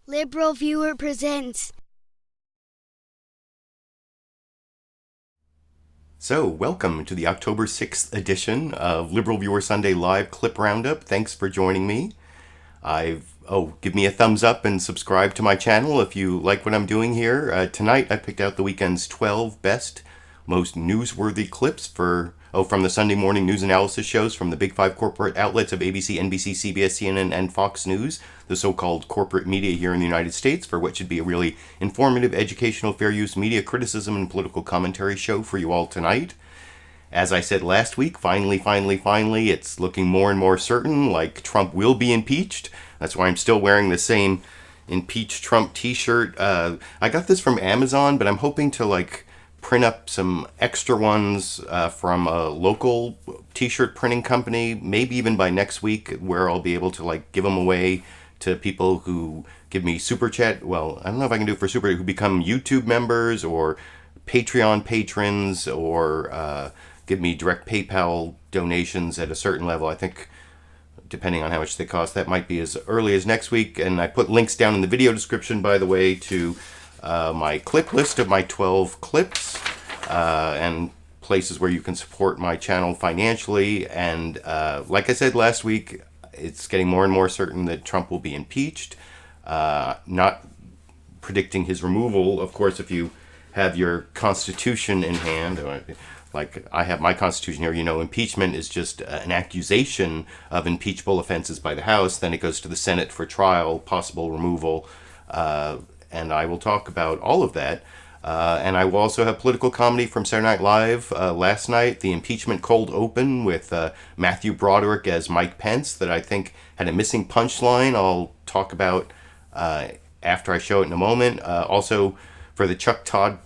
LiberalViewer presents. So, welcome to the October 6th edition of LiberalViewer Sunday Live Clip Roundup. Thanks for joining me. Give me a thumbs up and subscribe to my channel if you like what I'm doing here. Tonight I picked out the weekend's 12 best, most newsworthy clips from the Sunday morning news analysis shows from the big five corporate outlets of ABC, NBC, CBS, CNN, and Fox News, the so-called corporate media here in the United States, for what should be a really informative, educational, fair use media criticism and political commentary show for you all tonight. As I said last week, finally, it's looking more and more certain, like Trump will be impeached. That's why I'm still wearing the same Impeach Trump t-shirt. I got this from Amazon, but I'm hoping to print up some extra ones from a local t-shirt printing company, maybe even by next week, where I'll be able to give them away to people who give me super chat. Well, I don't know if I can do it for super, who become YouTube members or Patreon patrons, or give me direct PayPal donations at a certain level. I think, depending on how much they cost, that might be as early as next week. And I put links down in the video description, by the way, to my clip list of my 12 clips and places where you can support my channel financially. And like I said last week, it's getting more and more certain that Trump will be impeached. Not predicting his removal. Of course, if you have your Constitution in hand, like I have my Constitution here, impeachment is just an accusation of impeachable offenses by the House. Then it goes to the Senate for trial, possible removal, and I will talk about all of that. And I will also have political comedy from Saturday Night Live last night, the impeachment cold open with Matthew Broderick as Mike Pence, that I think had a missing punchline. I'll talk about after I show it in a moment. Also, for the Chuck Todd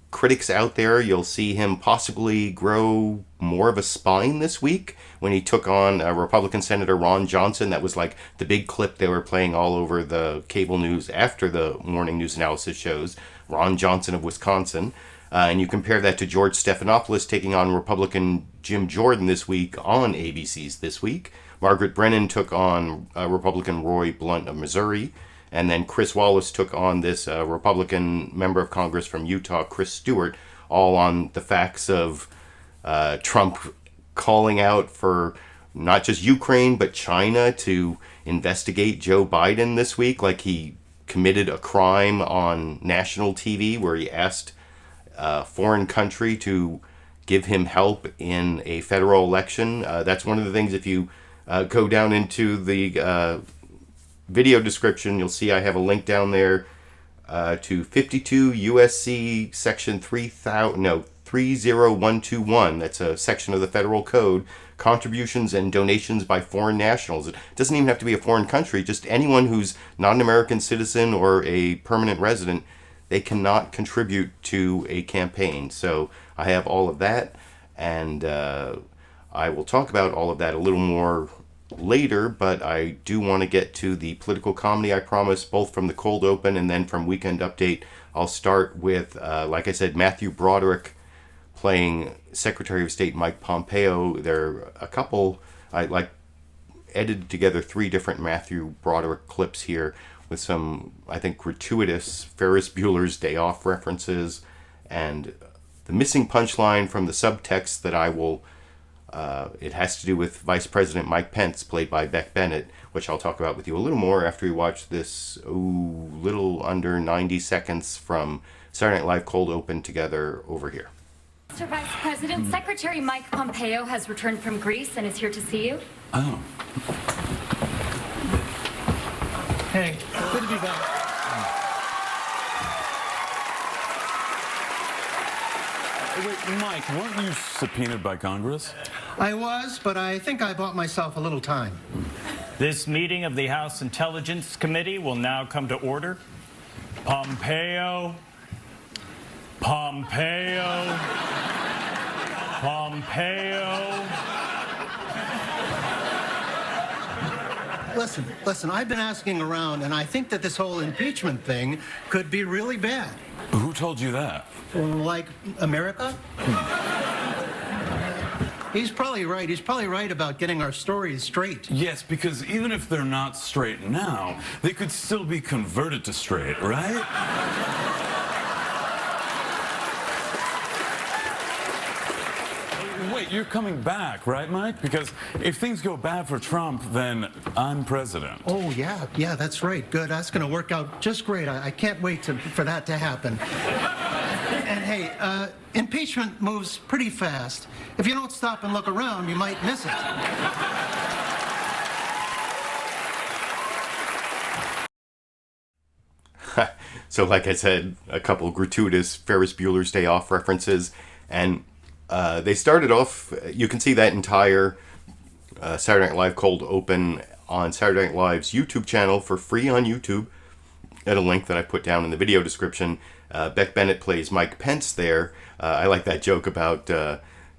critics out there, you'll see him possibly grow more of a spine this week when he took on Republican Senator Ron Johnson. That was the big clip they were playing all over the cable news after the morning news analysis shows. Ron Johnson of Wisconsin. And you compare that to George Stephanopoulos taking on Republican Jim Jordan this week on ABC's This Week. Margaret Brennan took on Republican Roy Blunt of Missouri. And then Chris Wallace took on this Republican member of Congress from Utah, Chris Stewart, all on the facts of Trump calling out for not just Ukraine, but China to investigate Joe Biden this week, like he committed a crime on national TV where he asked a foreign country to give him help in a federal election. That's one of the things, if you go down into the video description, you'll see I have a link down there to 52 USC section 30121. That's a section of the federal code, contributions and donations by foreign nationals. It doesn't even have to be a foreign country, just anyone who's not an American citizen or a permanent resident, they cannot contribute to a campaign. So I have all of that, and I will talk about all of that a little more later, but I do want to get to the political comedy I promised, both from the cold open and then from Weekend Update. I'll start with, like I said, Matthew Broderick playing Secretary of State Mike Pompeo. There are a couple, I edited together 3 different Matthew Broderick clips here with some, I think, gratuitous Ferris Bueller's Day Off references, and the missing punchline from the subtext that I will it has to do with Vice President Mike Pence, played by Beck Bennett, which I'll talk about with you a little more after we watch this little under 90 seconds from Saturday Night Live Cold Open together over here. Mr. Vice President, Secretary Mike Pompeo has returned from Greece and is here to see you. Oh. Hey, good to be back. Wait, Mike, weren't you subpoenaed by Congress? I was, but I think I bought myself a little time. This meeting of the House Intelligence Committee will now come to order. Pompeo. Listen, I've been asking around, and I think that this whole impeachment thing could be really bad. Who told you that? Like America? He's probably right. He's probably right about getting our stories straight. Yes, because even if they're not straight now, they could still be converted to straight, right? Wait, you're coming back, right, Mike? Because if things go bad for Trump, then I'm president. Oh, yeah, that's right. Good. That's going to work out just great. I can't wait for that to happen. And hey, impeachment moves pretty fast. If you don't stop and look around, you might miss it. So like I said, a couple gratuitous Ferris Bueller's Day Off references, and they started off, you can see that entire Saturday Night Live cold open on Saturday Night Live's YouTube channel for free on YouTube at a link that I put down in the video description. Beck Bennett plays Mike Pence there. I like that joke about,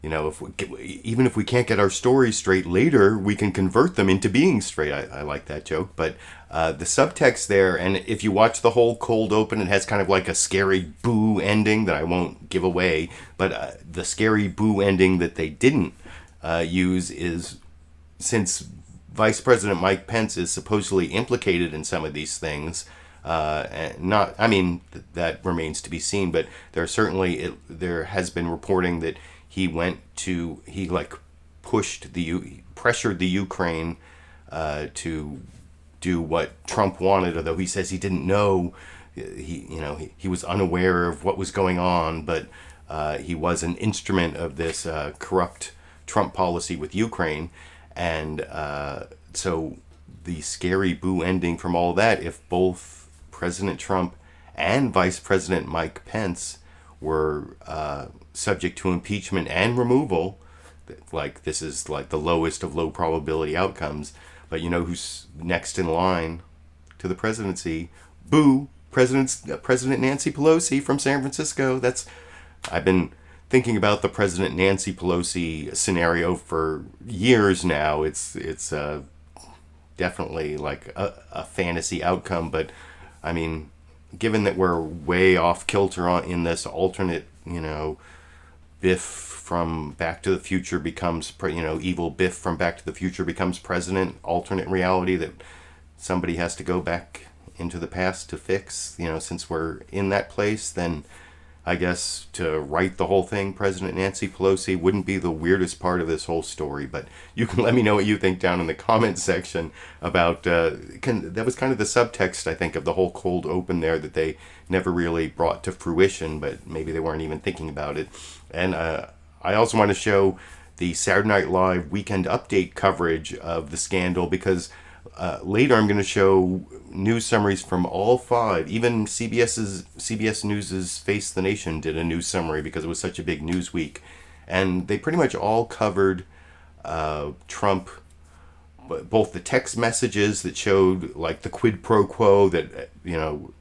even if we can't get our stories straight later, we can convert them into being straight. I like that joke. But the subtext there, and if you watch the whole cold open, it has kind of like a scary boo ending that I won't give away. But the scary boo ending that they didn't use is, since Vice President Mike Pence is supposedly implicated in some of these things, that remains to be seen, but there has been reporting that he pressured the Ukraine to do what Trump wanted, although he says he didn't know. He was unaware of what was going on, but he was an instrument of this corrupt Trump policy with Ukraine, and so the scary boo ending from all that, if both President Trump and Vice President Mike Pence were subject to impeachment and removal, like this is like the lowest of low probability outcomes. But you know who's next in line to the presidency? Boo! President Nancy Pelosi from San Francisco. I've been thinking about the President Nancy Pelosi scenario for years now. It's definitely like a fantasy outcome, but I mean, given that we're way off kilter in this alternate, Biff from Back to the Future becomes, evil Biff from Back to the Future becomes president, alternate reality that somebody has to go back into the past to fix, since we're in that place, then I guess to write the whole thing, President Nancy Pelosi wouldn't be the weirdest part of this whole story. But you can let me know what you think down in the comments section about, that was kind of the subtext, I think, of the whole cold open there that they never really brought to fruition, but maybe they weren't even thinking about it. And I also want to show the Saturday Night Live weekend update coverage of the scandal, because later I'm going to show news summaries from all five. Even CBS News' Face the Nation did a news summary because it was such a big news week. And they pretty much all covered Trump, both the text messages that showed like the quid pro quo that,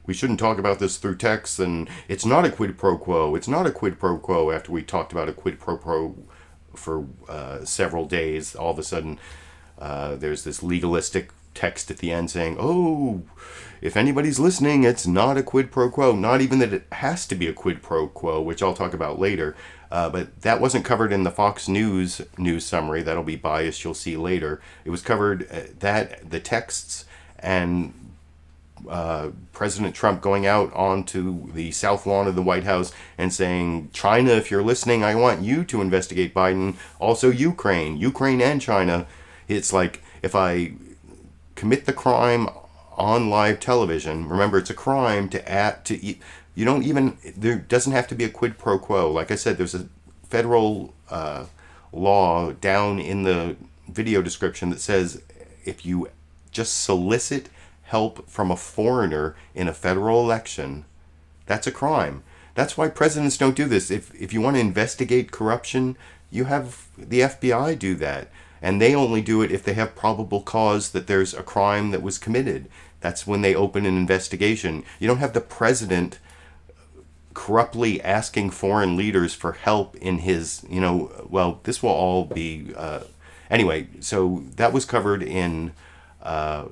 we shouldn't talk about this through text, and it's not a quid pro quo. It's not a quid pro quo after we talked about a quid pro quo for several days. All of a sudden, there's this legalistic text at the end saying, oh, if anybody's listening, it's not a quid pro quo. Not even that it has to be a quid pro quo, which I'll talk about later. But that wasn't covered in the Fox News summary. That'll be biased, you'll see later. It was covered, the texts, and President Trump going out onto the South Lawn of the White House and saying, China, if you're listening, I want you to investigate Biden. Also Ukraine and China. It's like, if I commit the crime on live television, remember it's a crime there doesn't have to be a quid pro quo. Like I said, there's a federal law down in the video description that says if you just solicit help from a foreigner in a federal election, that's a crime. That's why presidents don't do this. If you want to investigate corruption, you have the FBI do that. And they only do it if they have probable cause that there's a crime that was committed. That's when they open an investigation. You don't have the president corruptly asking foreign leaders for help in his, this will all be... Anyway, so that was covered in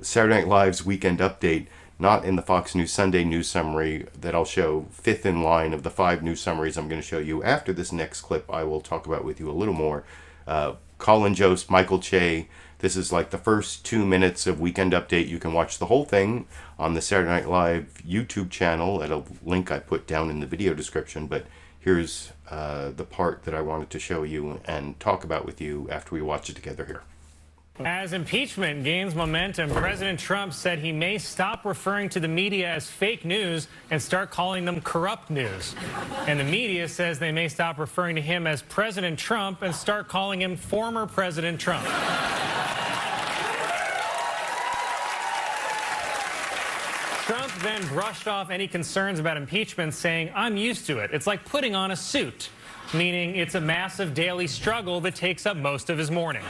Saturday Night Live's Weekend Update, not in the Fox News Sunday news summary that I'll show fifth in line of the 5 news summaries I'm going to show you. After this next clip, I will talk about with you a little more. Colin, Jost, Michael Che. This is like the first 2 minutes of Weekend Update. You can watch the whole thing on the Saturday Night Live YouTube channel at a link I put down in the video description. But here's the part that I wanted to show you and talk about with you after we watch it together here. As impeachment gains momentum, President Trump said he may stop referring to the media as fake news and start calling them corrupt news. And the media says they may stop referring to him as President Trump and start calling him former President Trump. Trump then brushed off any concerns about impeachment, saying, "I'm used to it. It's like putting on a suit," meaning it's a massive daily struggle that takes up most of his morning.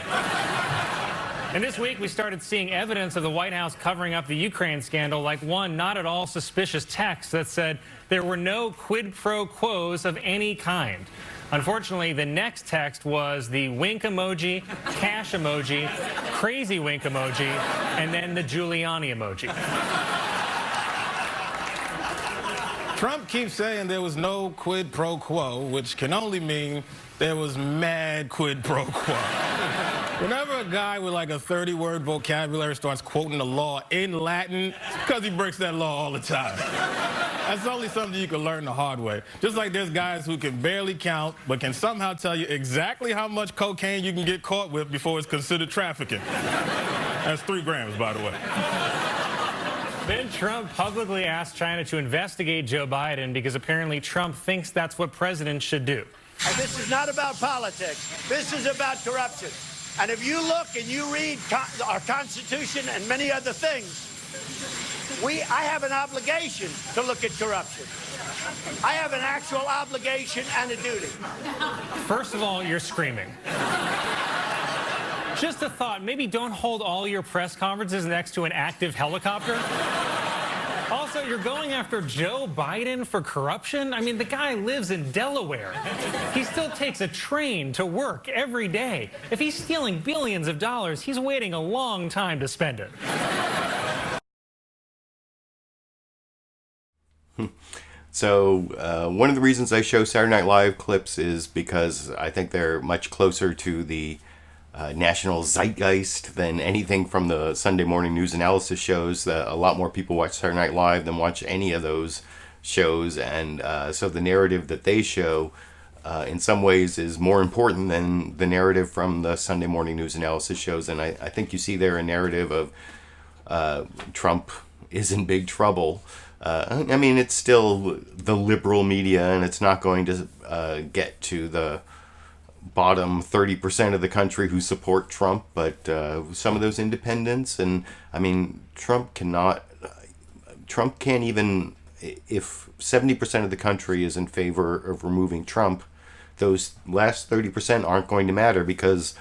And this week, we started seeing evidence of the White House covering up the Ukraine scandal, like one not at all suspicious text that said there were no quid pro quos of any kind. Unfortunately, the next text was the wink emoji, cash emoji, crazy wink emoji, and then the Giuliani emoji. Trump keeps saying there was no quid pro quo, which can only mean there was mad quid pro quo. Whenever a guy with like a 30-word vocabulary starts quoting the law in Latin, it's because he breaks that law all the time. That's only something you can learn the hard way. Just like there's guys who can barely count, but can somehow tell you exactly how much cocaine you can get caught with before it's considered trafficking. That's 3 grams, by the way. Then Trump publicly asked China to investigate Joe Biden because apparently Trump thinks that's what presidents should do. And this is not about politics. This is about corruption. And if you look and you read our Constitution and many other things, I have an obligation to look at corruption. I have an actual obligation and a duty. First of all, you're screaming. Just a thought, maybe don't hold all your press conferences next to an active helicopter. Also, you're going after Joe Biden for corruption? I mean, the guy lives in Delaware. He still takes a train to work every day. If he's stealing billions of dollars, he's waiting a long time to spend it. So one of the reasons I show Saturday Night Live clips is because I think they're much closer to the national zeitgeist than anything from the Sunday morning news analysis shows. That a lot more people watch Saturday Night Live than watch any of those shows, and so the narrative that they show in some ways is more important than the narrative from the Sunday morning news analysis shows. And I think you see there a narrative of Trump is in big trouble. I mean, it's still the liberal media, and it's not going to get to the bottom 30% of the country who support Trump, but some of those independents. And I mean, Trump can't even, if 70% of the country is in favor of removing Trump, those last 30% aren't going to matter because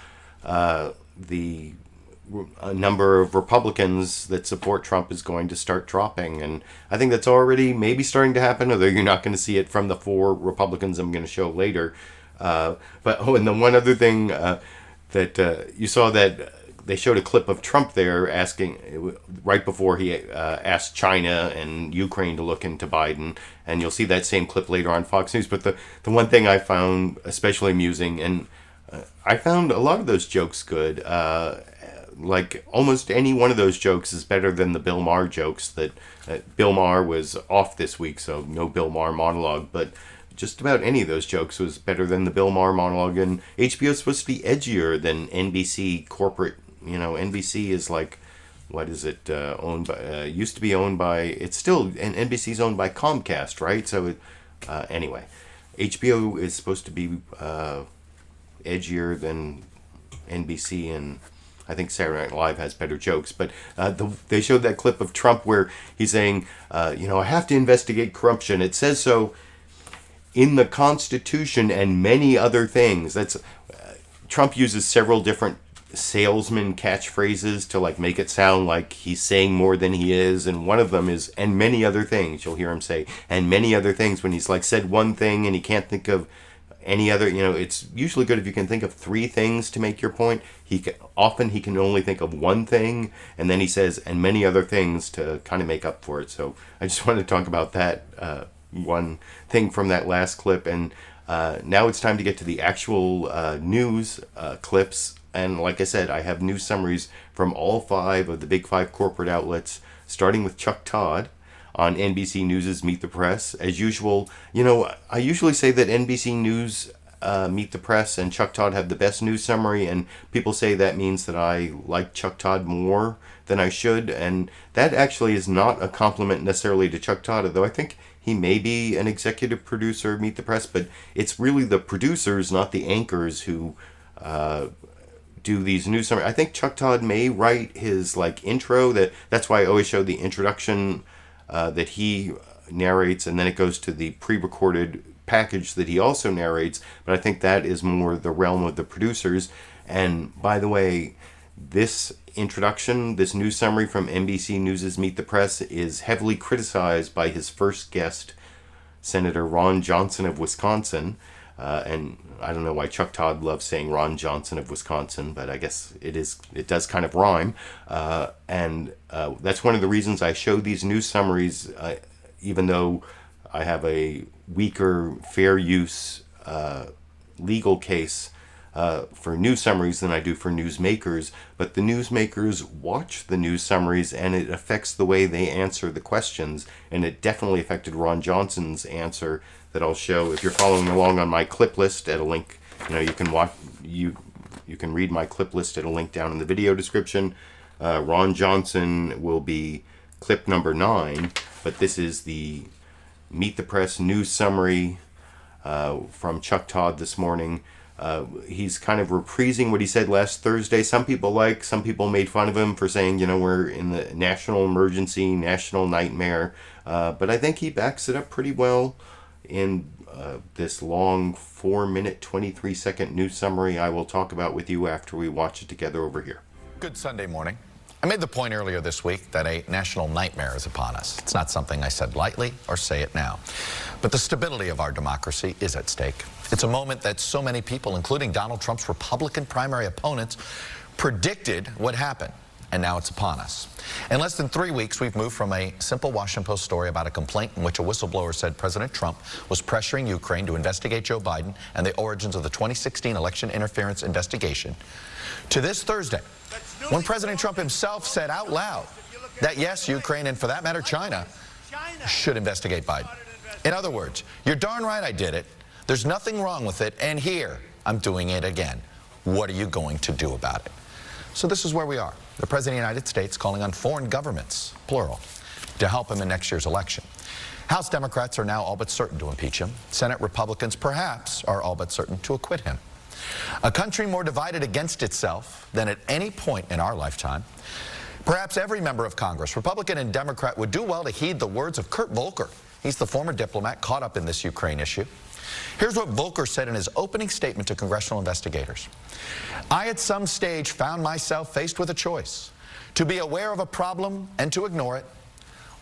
the number of Republicans that support Trump is going to start dropping. And I think that's already maybe starting to happen, although you're not going to see it from the 4 Republicans I'm going to show later. And the one other thing that you saw, that they showed a clip of Trump there asking, right before he asked China and Ukraine to look into Biden, and you'll see that same clip later on Fox News. But the one thing I found especially amusing, and I found a lot of those jokes good, like almost any one of those jokes is better than the Bill Maher jokes. That Bill Maher was off this week, so no Bill Maher monologue, but just about any of those jokes was better than the Bill Maher monologue. And HBO is supposed to be edgier than NBC corporate. You know, NBC is like, what is it, owned by, used to be owned by, it's still, and NBC's owned by Comcast, right? So anyway, HBO is supposed to be edgier than NBC, and I think Saturday Night Live has better jokes. But they showed that clip of Trump where he's saying, I have to investigate corruption. It says so in the Constitution and many other things. That's Trump uses several different salesman catchphrases to like make it sound like he's saying more than he is, and one of them is "and many other things." You'll hear him say "and many other things" when he's like said one thing and he can't think of any other. It's usually good if you can think of 3 things to make your point. He can only think of one thing, and then he says "and many other things" to kind of make up for it. So I just wanted to talk about that one thing from that last clip. And now it's time to get to the actual news clips. And like I said, I have news summaries from all 5 of the big 5 corporate outlets, starting with Chuck Todd on NBC News' Meet the Press. As usual, I usually say that NBC News, Meet the Press, and Chuck Todd have the best news summary, and people say that means that I like Chuck Todd more than I should, and that actually is not a compliment necessarily to Chuck Todd, though I think he may be an executive producer of Meet the Press, but it's really the producers, not the anchors, who do these news summaries. I think Chuck Todd may write his intro. That's why I always show the introduction that he narrates, and then it goes to the pre-recorded package that he also narrates. But I think that is more the realm of the producers. And by the way, this introduction, this news summary from NBC News' Meet the Press, is heavily criticized by his first guest, Senator Ron Johnson of Wisconsin. And I don't know why Chuck Todd loves saying Ron Johnson of Wisconsin, but I guess it does kind of rhyme. And that's one of the reasons I show these news summaries, even though I have a weaker fair use legal case for news summaries than I do for newsmakers. But the newsmakers watch the news summaries, and it affects the way they answer the questions. And it definitely affected Ron Johnson's answer that I'll show if you're following along on my clip list at a link. You can watch, you can read my clip list at a link down in the video description. Ron Johnson will be clip number 9, but this is the Meet the Press news summary from Chuck Todd this morning. He's kind of reprising what he said last Thursday. Some people made fun of him for saying, we're in the national emergency, national nightmare. But I think he backs it up pretty well in this long 4-minute, 23-second news summary I will talk about with you after we watch it together over here. Good Sunday morning. I made the point earlier this week that a national nightmare is upon us. It's not something I said lightly or say it now. But the stability of our democracy is at stake. It's a moment that so many people, including Donald Trump's Republican primary opponents, predicted would happen. And now it's upon us. In less than 3 weeks, we've moved from a simple Washington Post story about a complaint in which a whistleblower said President Trump was pressuring Ukraine to investigate Joe Biden and the origins of the 2016 election interference investigation, to this Thursday, when President Trump himself said out loud that yes, Ukraine, and for that matter, China, should investigate Biden. In other words, you're darn right I did it. There's nothing wrong with it, and here, I'm doing it again. What are you going to do about it? So this is where we are. The President of the United States calling on foreign governments, plural, to help him in next year's election. House Democrats are now all but certain to impeach him. Senate Republicans, perhaps, are all but certain to acquit him. A country more divided against itself than at any point in our lifetime. Perhaps every member of Congress, Republican and Democrat, would do well to heed the words of Kurt Volker. He's the former diplomat caught up in this Ukraine issue. Here's what Volker said in his opening statement to congressional investigators. I, at some stage, found myself faced with a choice: to be aware of a problem and to ignore it,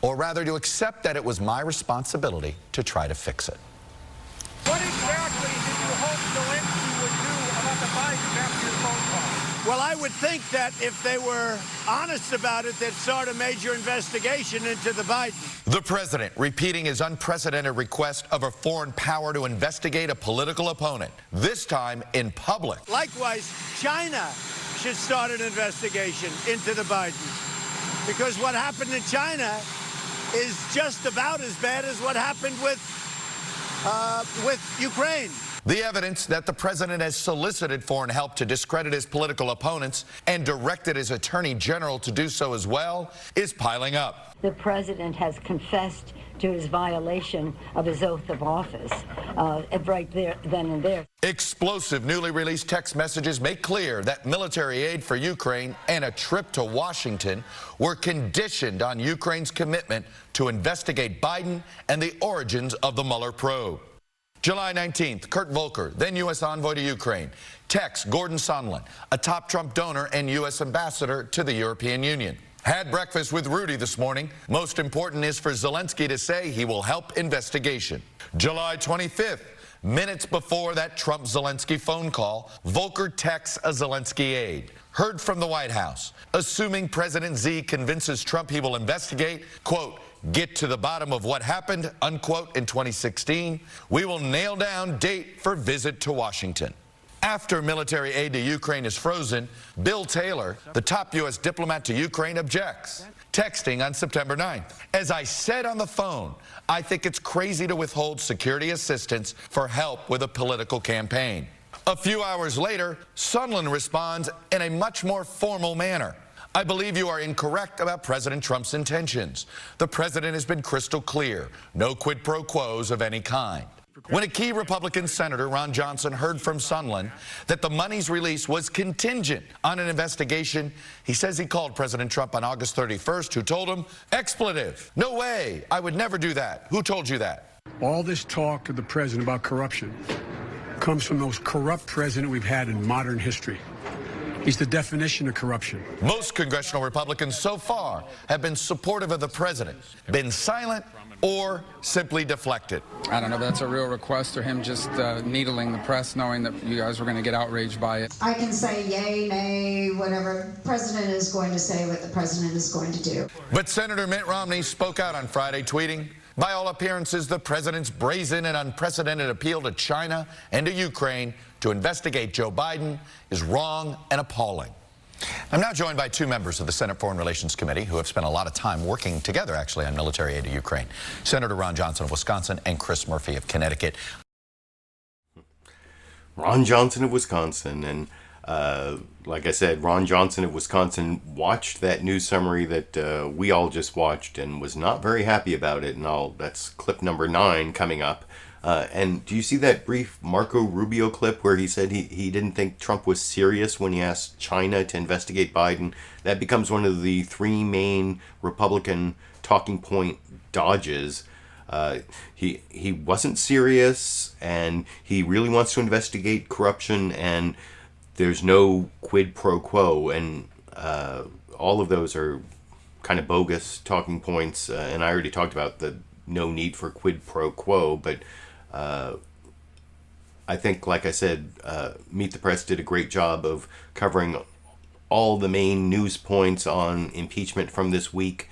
or rather to accept that it was my responsibility to try to fix it. What exactly did you hope Zelensky would do about the Biden after your phone call? Well, I would think that if they were honest about it, they'd start a major investigation into the Biden. The president repeating his unprecedented request of a foreign power to investigate a political opponent, this time in public. Likewise, China should start an investigation into the Biden, because what happened in China is just about as bad as what happened with Ukraine. The evidence that the president has solicited foreign help to discredit his political opponents and directed his attorney general to do so as well is piling up. The president has confessed to his violation of his oath of office right there, then and there. Explosive newly released text messages make clear that military aid for Ukraine and a trip to Washington were conditioned on Ukraine's commitment to investigate Biden and the origins of the Mueller probe. July 19th, Kurt Volker, then U.S. envoy to Ukraine, texts Gordon Sondland, a top Trump donor and U.S. ambassador to the European Union. Had breakfast with Rudy this morning. Most important is for Zelensky to say he will help investigation. July 25th, minutes before that Trump-Zelensky phone call, Volker texts a Zelensky aide. Heard from the White House, assuming President Z convinces Trump he will investigate, quote, get to the bottom of what happened, unquote, in 2016. We will nail down date for visit to Washington. After military aid to Ukraine is frozen, Bill Taylor, the top U.S. diplomat to Ukraine, objects, texting on September 9th. As I said on the phone, I think it's crazy to withhold security assistance for help with a political campaign. A few hours later, Sondland responds in a much more formal manner. I believe you are incorrect about President Trump's intentions. The president has been crystal clear. No quid pro quos of any kind. When a key Republican senator, Ron Johnson, heard from Sondland that the money's release was contingent on an investigation, he says he called President Trump on August 31st, who told him, expletive. No way. I would never do that. Who told you that? All this talk of the president about corruption comes from the most corrupt president we've had in modern history. He's the definition of corruption. Most congressional Republicans so far have been supportive of the president, been silent, or simply deflected. I don't know if that's a real request or him just needling the press, knowing that you guys were going to get outraged by it. I can say yay, nay, whatever. The president is going to say what the president is going to do. But Senator Mitt Romney spoke out on Friday, tweeting, by all appearances, the president's brazen and unprecedented appeal to China and to Ukraine to investigate Joe Biden is wrong and appalling. I'm now joined by two members of the Senate Foreign Relations Committee who have spent a lot of time working together, actually, on military aid to Ukraine. Senator Ron Johnson of Wisconsin and Chris Murphy of Connecticut. Ron Johnson of Wisconsin. And like I said, Ron Johnson of Wisconsin watched that news summary that we all just watched and was not very happy about it. And that's clip number 9 coming up. And do you see that brief Marco Rubio clip where he said he didn't think Trump was serious when he asked China to investigate Biden? That becomes one of the 3 main Republican talking point dodges. He wasn't serious, and he really wants to investigate corruption, and there's no quid pro quo, and all of those are kind of bogus talking points. And I already talked about the no need for quid pro quo, but I think, like I said, Meet the Press did a great job of covering all the main news points on impeachment from this week,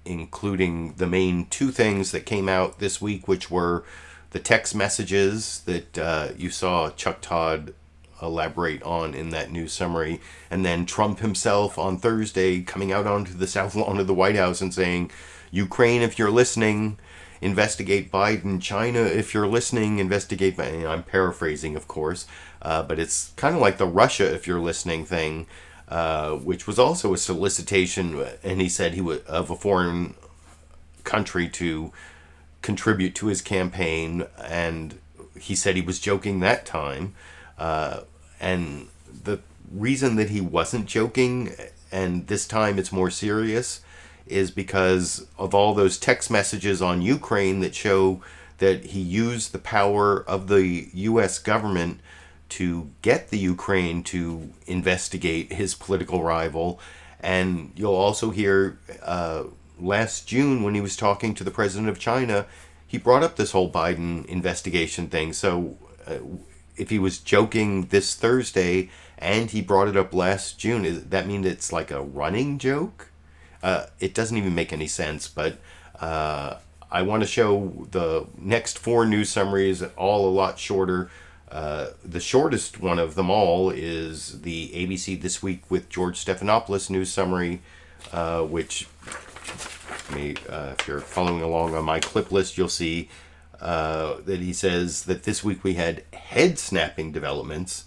including the main 2 things that came out this week, which were the text messages that you saw Chuck Todd elaborate on in that news summary, and then Trump himself on Thursday coming out onto the South Lawn of the White House and saying, Ukraine, if you're listening, investigate Biden. China, if you're listening, investigate Biden. I'm paraphrasing, of course, but it's kind of like the Russia, if you're listening thing, which was also a solicitation, and he said he would of a foreign country to contribute to his campaign, and he said he was joking that time. And the reason that he wasn't joking, and this time it's more serious, is because of all those text messages on Ukraine that show that he used the power of the U.S. government to get the Ukraine to investigate his political rival. And you'll also hear last June when he was talking to the president of China, he brought up this whole Biden investigation thing. So if he was joking this Thursday and he brought it up last June, does that mean it's like a running joke? It doesn't even make any sense, but I want to show the next 4 news summaries, all a lot shorter. The shortest one of them all is the ABC This Week with George Stephanopoulos news summary, which, if you're following along on my clip list, you'll see that he says that this week we had head-snapping developments.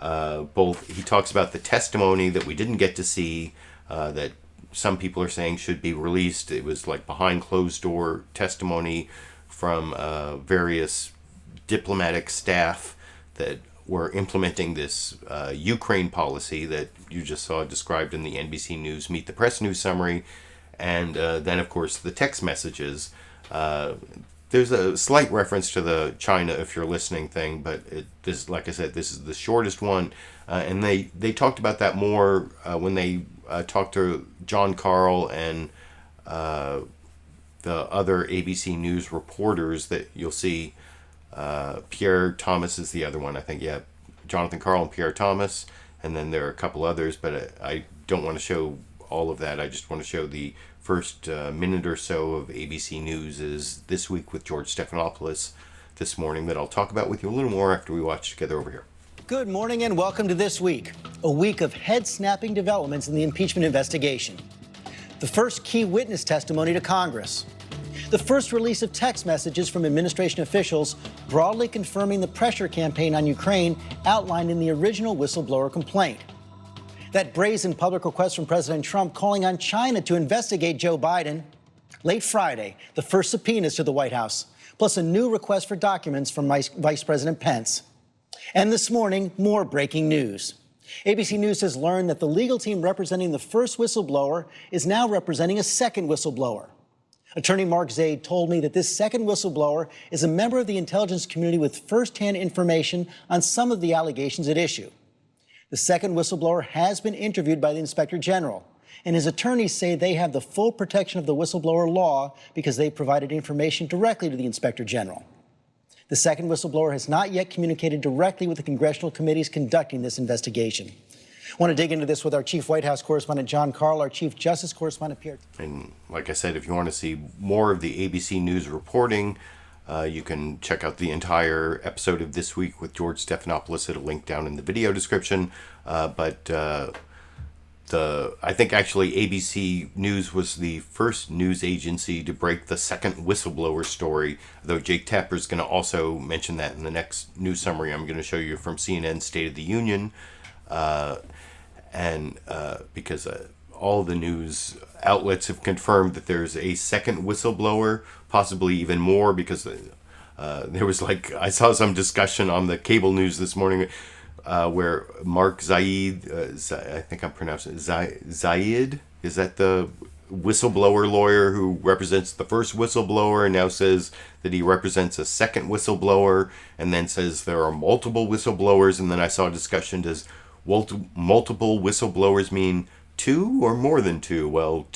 He talks about the testimony that we didn't get to see, that some people are saying should be released. It was like behind closed door testimony from various diplomatic staff that were implementing this Ukraine policy that you just saw described in the NBC News Meet the Press news summary. And then, of course, the text messages. There's a slight reference to the China, if you're listening thing, but this, like I said, this is the shortest one. And they talked about that more when they talked to John Carl and the other ABC News reporters that you'll see. Pierre Thomas is the other one, I think. Yeah, Jonathan Carl and Pierre Thomas. And then there are a couple others, but I don't want to show all of that. I just want to show the first minute or so of ABC News is This Week with George Stephanopoulos this morning, that I'll talk about with you a little more after we watch together over here. Good morning and welcome to This Week, a week of head-snapping developments in the impeachment investigation. The first key witness testimony to Congress. The first release of text messages from administration officials broadly confirming the pressure campaign on Ukraine outlined in the original whistleblower complaint. That brazen public request from President Trump calling on China to investigate Joe Biden. Late Friday, the first subpoenas to the White House, plus a new request for documents from Vice President Pence. And this morning, more breaking news. ABC News has learned that the legal team representing the first whistleblower is now representing a second whistleblower. Attorney Mark Zaid told me that this second whistleblower is a member of the intelligence community with firsthand information on some of the allegations at issue. The second whistleblower has been interviewed by the Inspector General, and his attorneys say they have the full protection of the whistleblower law because they provided information directly to the Inspector General. The second whistleblower has not yet communicated directly with the congressional committees conducting this investigation. I want to dig into this with our chief White House correspondent, John Carl, our chief justice correspondent, Pierre. And like I said, if you want to see more of the ABC News reporting, you can check out the entire episode of This Week with George Stephanopoulos at a link down in the video description. I think actually ABC News was the first news agency to break the second whistleblower story, though Jake Tapper's going to also mention that in the next news summary I'm going to show you from CNN's State of the Union. Because all the news outlets have confirmed that there's a second whistleblower, possibly even more, because there was I saw some discussion on the cable news this morning where Mark Zaid, I think I'm pronouncing it, Zaid, is that the whistleblower lawyer who represents the first whistleblower and now says that he represents a second whistleblower, and then says there are multiple whistleblowers, and then I saw a discussion, does multiple whistleblowers mean two or more than two? Well,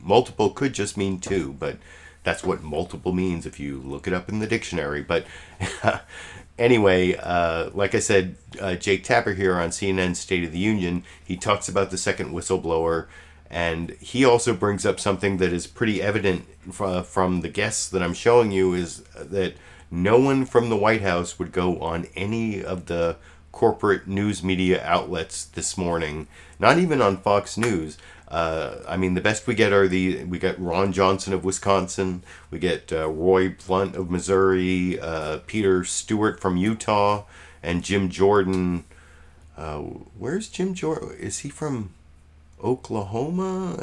multiple could just mean two, but that's what multiple means if you look it up in the dictionary. But anyway, like I said, Jake Tapper here on CNN's State of the Union, he talks about the second whistleblower, and he also brings up something that is pretty evident from the guests that I'm showing you, is that no one from the White House would go on any of the corporate news media outlets this morning, not even on Fox News. The best we get we got Ron Johnson of Wisconsin, we get Roy Blunt of Missouri, Peter Stewart from Utah, and Jim Jordan. Where's Jim Jordan? Is he from Oklahoma?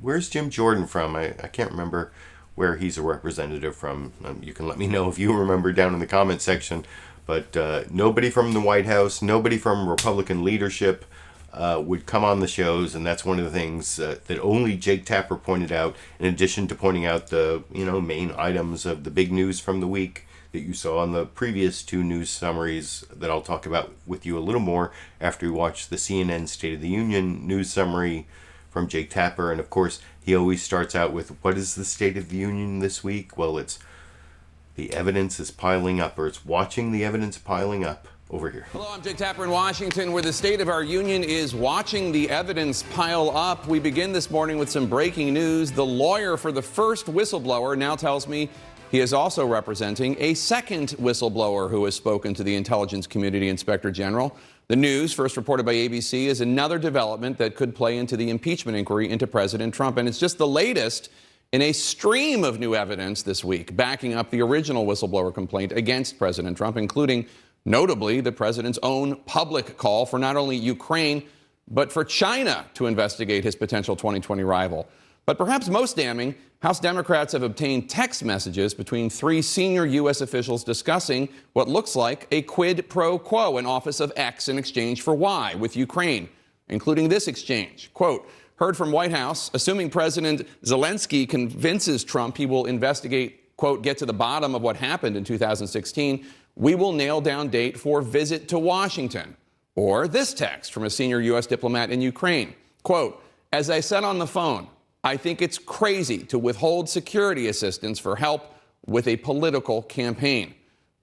Where's Jim Jordan from? I can't remember where he's a representative from. You can let me know if you remember down in the comment section. But nobody from the White House, nobody from Republican leadership would come on the shows, and that's one of the things that only Jake Tapper pointed out, in addition to pointing out the main items of the big news from the week that you saw on the previous two news summaries that I'll talk about with you a little more after we watch the CNN State of the Union news summary from Jake Tapper. And of course, he always starts out with, what is the State of the Union this week? Well, it's the evidence is piling up, or it's watching the evidence piling up over here. Hello, I'm Jake Tapper in Washington, where the state of our union is watching the evidence pile up. We begin this morning with some breaking news. The lawyer for the first whistleblower now tells me he is also representing a second whistleblower who has spoken to the intelligence community inspector general. The news, first reported by ABC, is another development that could play into the impeachment inquiry into President Trump. And it's just the latest in a stream of new evidence this week backing up the original whistleblower complaint against President Trump, including, notably, the president's own public call for not only Ukraine, but for China to investigate his potential 2020 rival. But perhaps most damning, House Democrats have obtained text messages between three senior U.S. officials discussing what looks like a quid pro quo, an office of X in exchange for Y with Ukraine, including this exchange. Quote, heard from White House, assuming President Zelensky convinces Trump he will investigate, quote, get to the bottom of what happened in 2016, we will nail down date for visit to Washington. Or this text from a senior U.S. diplomat in Ukraine. Quote, as I said on the phone, I think it's crazy to withhold security assistance for help with a political campaign.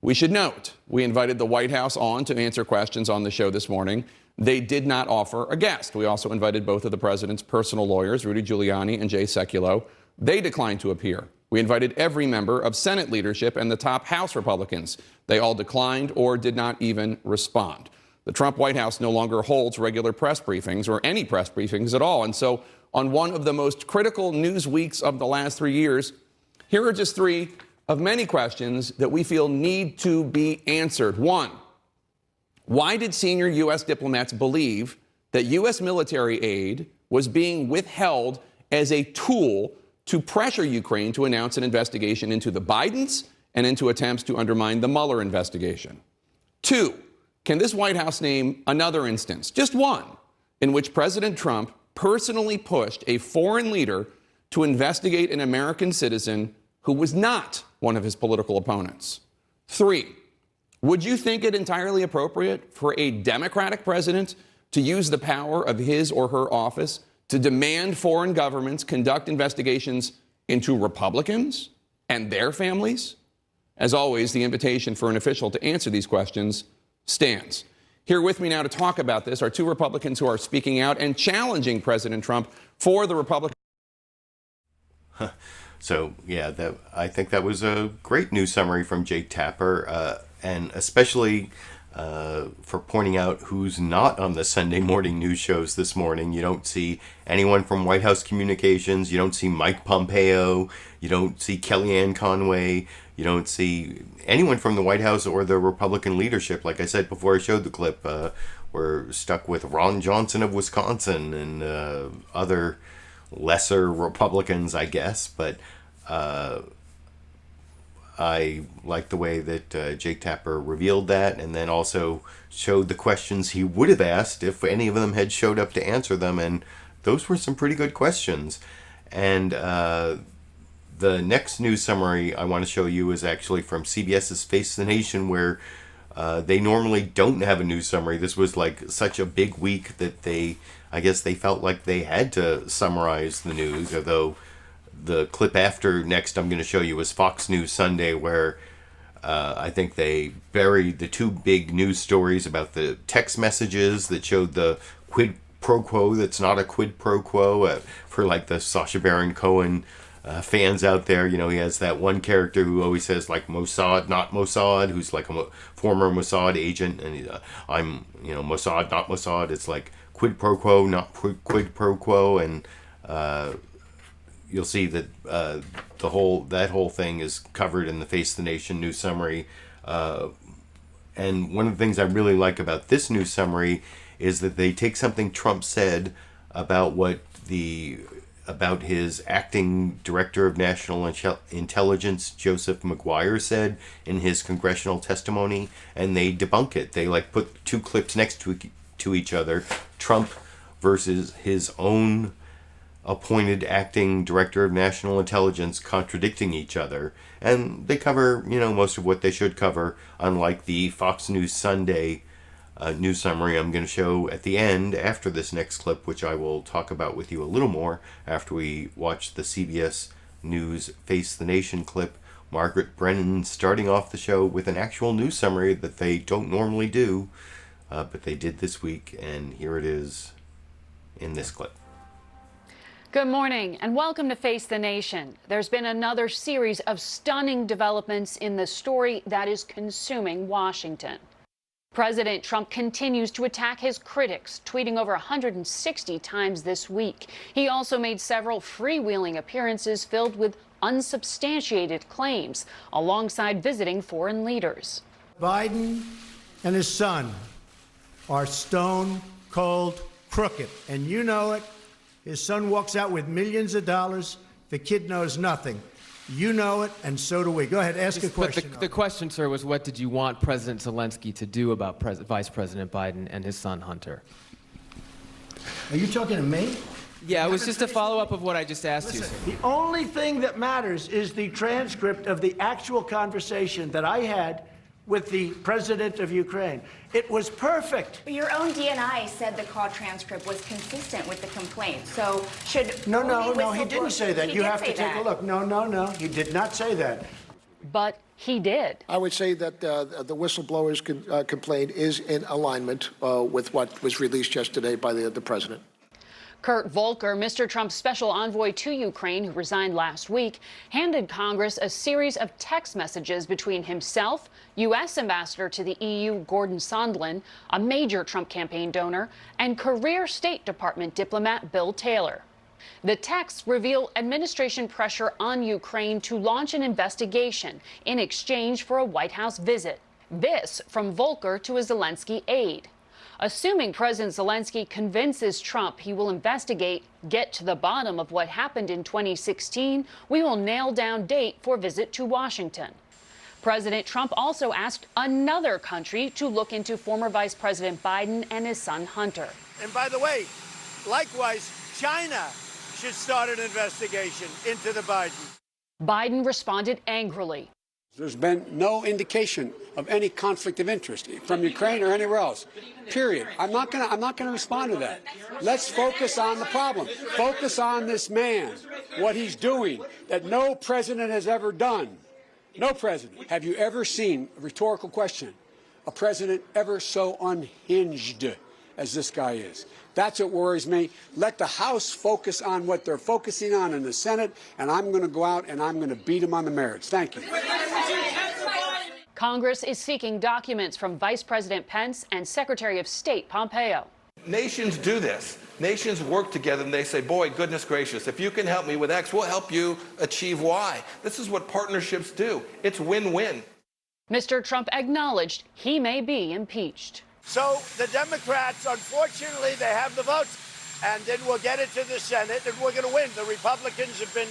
We should note, we invited the White House on to answer questions on the show this morning. They did not offer a guest. We also invited both of the president's personal lawyers, Rudy Giuliani and Jay Sekulow. They declined to appear. We invited every member of Senate leadership and the top House Republicans. They all declined or did not even respond. The Trump White House no longer holds regular press briefings or any press briefings at all. And so on one of the most critical news weeks of the last 3 years, here are just three of many questions that we feel need to be answered. One, why did senior U.S. diplomats believe that U.S. military aid was being withheld as a tool to pressure Ukraine to announce an investigation into the Bidens and into attempts to undermine the Mueller investigation? Two, can this White House name another instance, just one, in which President Trump personally pushed a foreign leader to investigate an American citizen who was not one of his political opponents? Three, would you think it entirely appropriate for a Democratic president to use the power of his or her office to demand foreign governments conduct investigations into Republicans and their families? As always, the invitation for an official to answer these questions stands. Here with me now to talk about this are two Republicans who are speaking out and challenging President Trump for the Republican. So, yeah, I think that was a great news summary from Jake Tapper, and especially for pointing out who's not on the Sunday morning news shows this morning. You don't see anyone from White House Communications. You don't see Mike Pompeo. You don't see Kellyanne Conway. You don't see anyone from the White House or the Republican leadership. Like I said before I showed the clip, we're stuck with Ron Johnson of Wisconsin and other lesser Republicans, I guess. But I like the way that Jake Tapper revealed that, and then also showed the questions he would have asked if any of them had showed up to answer them. And those were some pretty good questions. And the next news summary I want to show you is actually from CBS's Face the Nation, where they normally don't have a news summary. This was like such a big week that I guess they felt like they had to summarize the news, although the clip after next I'm going to show you is Fox News Sunday, where I think they buried the two big news stories about the text messages that showed the quid pro quo that's not a quid pro quo for like the Sacha Baron Cohen fans out there. You know, he has that one character who always says like Mossad, not Mossad, who's like a former Mossad agent, and I'm, Mossad, not Mossad. It's like quid pro quo, not quid pro quo, and you'll see that that whole thing is covered in the Face the Nation news summary. And one of the things I really like about this news summary is that they take something Trump said about about his acting director of national intelligence, Joseph McGuire, said in his congressional testimony, and they debunk it. They like put two clips next to each other, Trump versus his own appointed acting director of national intelligence, contradicting each other. And they cover, most of what they should cover, unlike the Fox News Sunday news summary I'm going to show at the end after this next clip, which I will talk about with you a little more after we watch the CBS News Face the Nation clip. Margaret, Brennan starting off the show with an actual news summary that they don't normally do, but they did this week, and here it is in this clip. Good morning and welcome to Face the Nation. There's been another series of stunning developments in the story that is consuming Washington. President Trump continues to attack his critics, tweeting over 160 times this week. He also made several freewheeling appearances filled with unsubstantiated claims, alongside visiting foreign leaders. Biden and his son are stone cold crooked, and you know it. His son walks out with millions of dollars. The kid knows nothing. You know it, and so do we. Go ahead, ask a question. But the question, sir, was what did you want President Zelensky to do about Vice President Biden and his son Hunter? Are you talking to me? Yeah, it was just a follow-up of what I just asked you, sir. The only thing that matters is the transcript of the actual conversation that I had with the president of Ukraine. It was perfect. But your own DNI said the call transcript was consistent with the complaint. So should No, he didn't say that. You have to take a look. No, he did not say that. But he did. I would say that the whistleblower's complaint is in alignment with what was released yesterday by the president. Kurt Volker, Mr. Trump's special envoy to Ukraine, who resigned last week, handed Congress a series of text messages between himself, U.S. Ambassador to the EU Gordon Sondland, a major Trump campaign donor, and career State Department diplomat Bill Taylor. The texts reveal administration pressure on Ukraine to launch an investigation in exchange for a White House visit. This from Volker to a Zelensky aide. Assuming President Zelensky convinces Trump he will investigate, get to the bottom of what happened in 2016, we will nail down date for visit to Washington. President Trump also asked another country to look into former Vice President Biden and his son Hunter. And by the way, likewise, China should start an investigation into the Biden. Biden responded angrily. There's been no indication of any conflict of interest from Ukraine or anywhere else. Period. I'm not going to respond to that. Let's focus on the problem. Focus on this man, what he's doing that no president has ever done. No president. Have you ever seen, a rhetorical question, a president ever so unhinged as this guy is? That's what worries me. Let the House focus on what they're focusing on in the Senate, and I'm going to go out and I'm going to beat them on the merits. Thank you. Congress is seeking documents from Vice President Pence and Secretary of State Pompeo. Nations do this. Nations work together and they say, boy, goodness gracious, if you can help me with X, we'll help you achieve Y. This is what partnerships do. It's win-win. Mr. Trump acknowledged he may be impeached. So the Democrats, unfortunately, they have the votes, and then we'll get it to the Senate, and we're going to win. The Republicans have been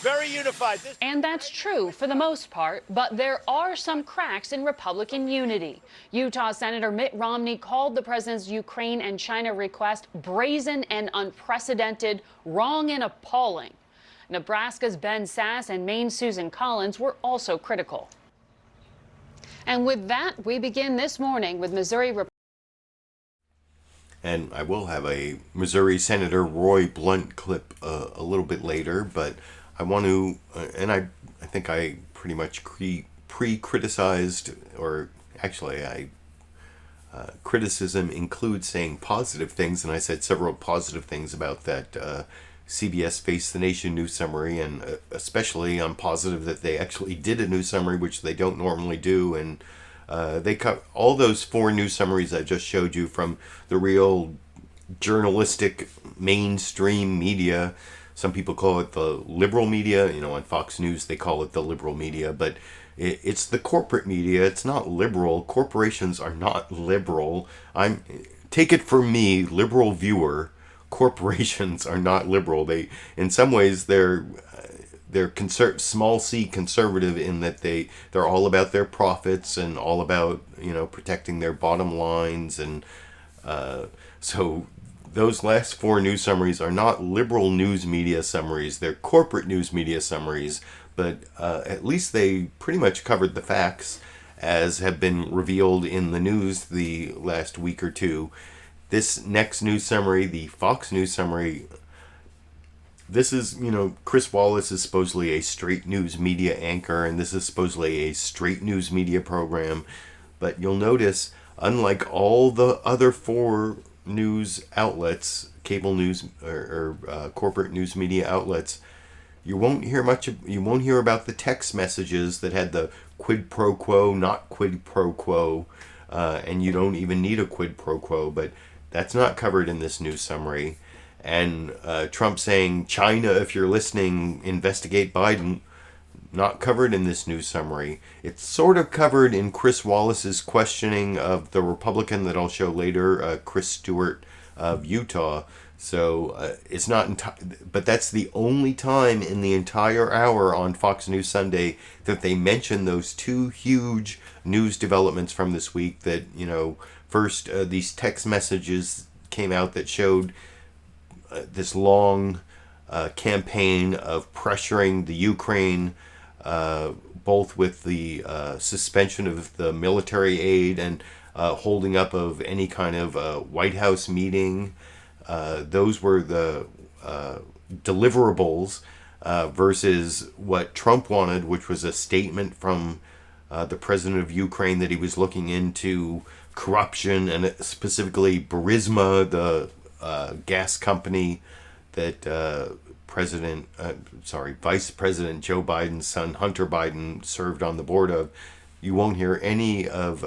very unified. And that's true for the most part, but there are some cracks in Republican unity. Utah Senator Mitt Romney called the president's Ukraine and China request brazen and unprecedented, wrong and appalling. Nebraska's Ben Sasse and Maine's Susan Collins were also critical. And with that, we begin this morning with Missouri And I will have a Missouri Senator Roy Blunt clip a little bit later, but I want to, and I think I pretty much pre-criticized, or actually criticism includes saying positive things, and I said several positive things about that CBS Face the Nation news summary, and especially I'm positive that they actually did a news summary, which they don't normally do, and they cut all those 4 news summaries I just showed you from the real journalistic mainstream media. Some people call it the liberal media. You know, on Fox News they call it the liberal media, but it's the corporate media. It's not liberal. Corporations are not liberal. Take it from me, LiberalViewer. Corporations are not liberal. They, in some ways, they're small c conservative in that they're all about their profits and all about, you know, protecting their bottom lines, and so those last 4 news summaries are not liberal news media summaries. They're corporate news media summaries, but at least they pretty much covered the facts as have been revealed in the news the last week or two. This next news summary, the Fox News summary, this is, you know, Chris Wallace is supposedly a straight news media anchor, and this is supposedly a straight news media program. But you'll notice, unlike all the other 4 news outlets, cable news or corporate news media outlets, you won't hear about the text messages that had the quid pro quo, not quid pro quo, and you don't even need a quid pro quo, but that's not covered in this news summary. And Trump saying, China, if you're listening, investigate Biden, not covered in this news summary. It's sort of covered in Chris Wallace's questioning of the Republican that I'll show later, Chris Stewart of Utah. So it's not, but that's the only time in the entire hour on Fox News Sunday that they mention those 2 huge news developments from this week. That, you know, first these text messages came out that showed this long campaign of pressuring the Ukraine, both with the suspension of the military aid and holding up of any kind of White House meeting. Those were the deliverables versus what Trump wanted, which was a statement from the president of Ukraine that he was looking into corruption, and specifically Burisma, the gas company that Vice President Joe Biden's son, Hunter Biden, served on the board of. You won't hear any of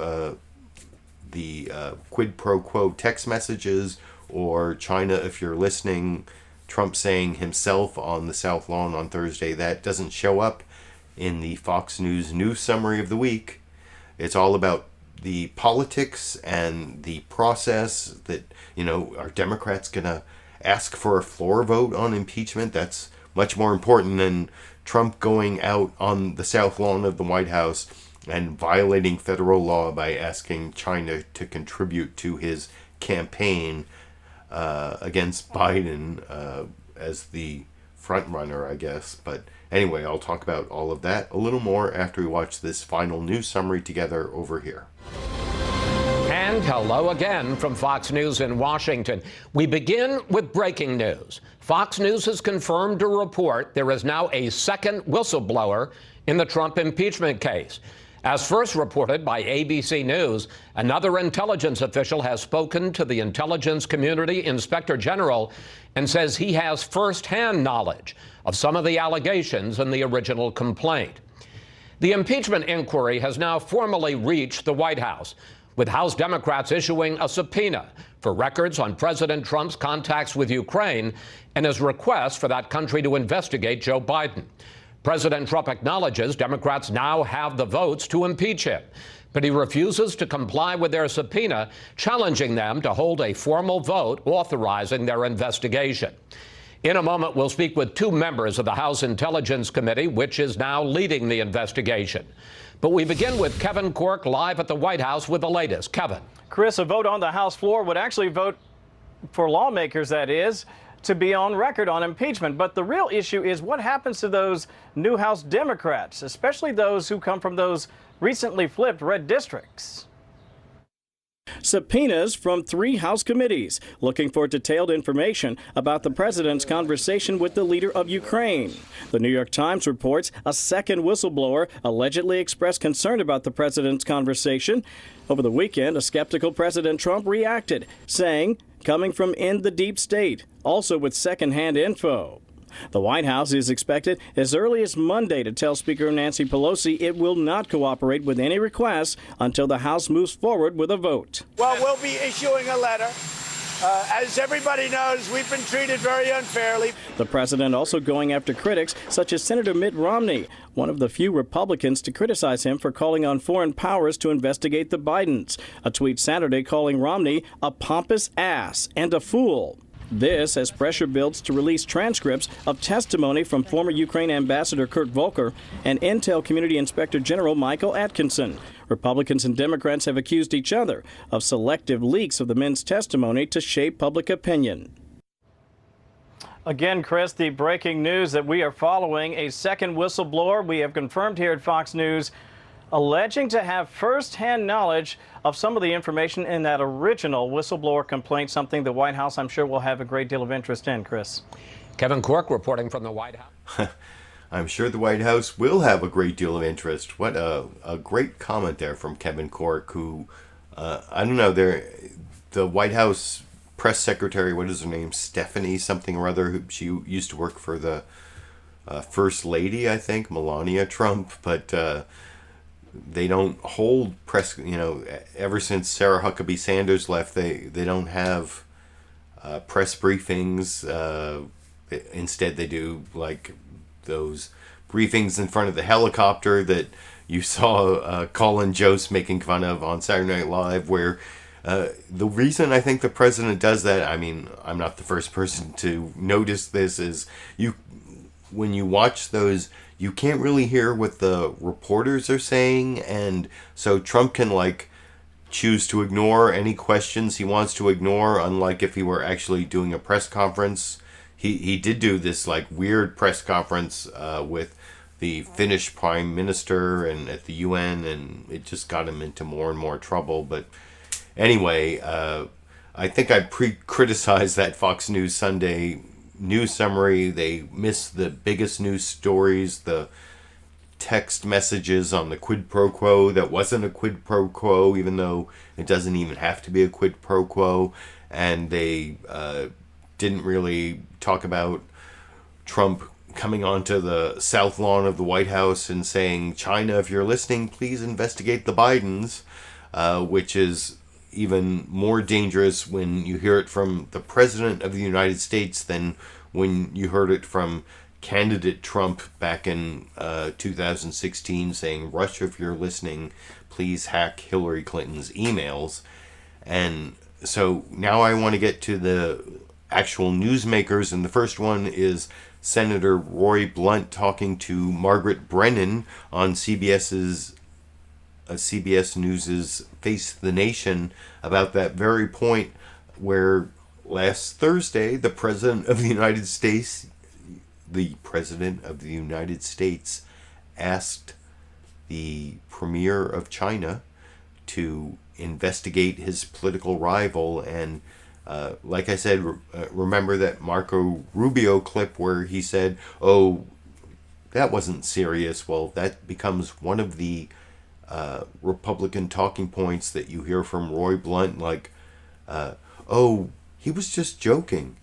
the quid pro quo text messages or China, if you're listening, Trump saying himself on the South Lawn on Thursday. That doesn't show up in the Fox News news summary of the week. It's all about the politics and the process that, are Democrats going to ask for a floor vote on impeachment? That's much more important than Trump going out on the South Lawn of the White House and violating federal law by asking China to contribute to his campaign against Biden as the front runner, I guess. But anyway, I'll talk about all of that a little more after we watch this final news summary together over here. And hello again from Fox News in Washington. We begin with breaking news. Fox News has confirmed a report there is now a second whistleblower in the Trump impeachment case. As first reported by ABC News, another intelligence official has spoken to the intelligence community inspector general and says he has firsthand knowledge of some of the allegations in the original complaint. The impeachment inquiry has now formally reached the White House, with House Democrats issuing a subpoena for records on President Trump's contacts with Ukraine and his request for that country to investigate Joe Biden. President Trump acknowledges Democrats now have the votes to impeach him, but he refuses to comply with their subpoena, challenging them to hold a formal vote authorizing their investigation. In a moment, we'll speak with two members of the House Intelligence Committee, which is now leading the investigation. But we begin with Kevin Corke live at the White House with the latest. Kevin. Chris, a vote on the House floor would actually vote for lawmakers, that is, to be on record on impeachment. But the real issue is what happens to those new House Democrats, especially those who come from those recently flipped red districts. Subpoenas from 3 House committees looking for detailed information about the president's conversation with the leader of Ukraine. The New York Times reports a second whistleblower allegedly expressed concern about the president's conversation. Over the weekend, a skeptical President Trump reacted, saying, coming from in the deep state, also with secondhand info. The White House is expected as early as Monday to tell Speaker Nancy Pelosi it will not cooperate with any requests until the House moves forward with a vote. Well, we'll be issuing a letter. As everybody knows, we've been treated very unfairly. The president also going after critics such as Senator Mitt Romney, one of the few Republicans to criticize him for calling on foreign powers to investigate the Bidens. A tweet Saturday calling Romney a pompous ass and a fool. This as pressure builds to release transcripts of testimony from former Ukraine Ambassador Kurt Volker and Intel Community Inspector General Michael Atkinson. Republicans and Democrats have accused each other of selective leaks of the men's testimony to shape public opinion. Again, Chris, the breaking news that we are following, a second whistleblower we have confirmed here at Fox News, alleging to have first-hand knowledge of some of the information in that original whistleblower complaint, something the White House, I'm sure, will have a great deal of interest in, Chris. Kevin Corke reporting from the White House. I'm sure the White House will have a great deal of interest. What a great comment there from Kevin Corke, who, I don't know, the White House press secretary, what is her name, Stephanie something or other, she used to work for the First Lady, I think, Melania Trump, but they don't hold press, ever since Sarah Huckabee Sanders left, they don't have press briefings. Instead, they do like those briefings in front of the helicopter that you saw Colin Jost making fun of on Saturday Night Live, where the reason I think the president does that, I mean, I'm not the first person to notice this, is when you watch those, you can't really hear what the reporters are saying, and so Trump can choose to ignore any questions he wants to ignore, unlike if he were actually doing a press conference. He did do this weird press conference with the Finnish Prime Minister and at the UN, and it just got him into more and more trouble. But anyway, I think I criticized that Fox News Sunday news summary. They missed the biggest news stories, the text messages on the quid pro quo that wasn't a quid pro quo, even though it doesn't even have to be a quid pro quo. and they didn't really talk about Trump coming onto the south lawn of the White House and saying, China, if you're listening, please investigate the Bidens, which is even more dangerous when you hear it from the President of the United States than when you heard it from candidate Trump back in 2016 saying, Russia, if you're listening, please hack Hillary Clinton's emails. And so now I want to get to the actual newsmakers, and the first one is Senator Roy Blunt talking to Margaret Brennan on CBS News' Face the Nation about that very point where last Thursday the President of the United States asked the Premier of China to investigate his political rival. And like I said, remember that Marco Rubio clip where he said, oh, that wasn't serious. Well, that becomes one of the Republican talking points that you hear from Roy Blunt, like, oh, he was just joking,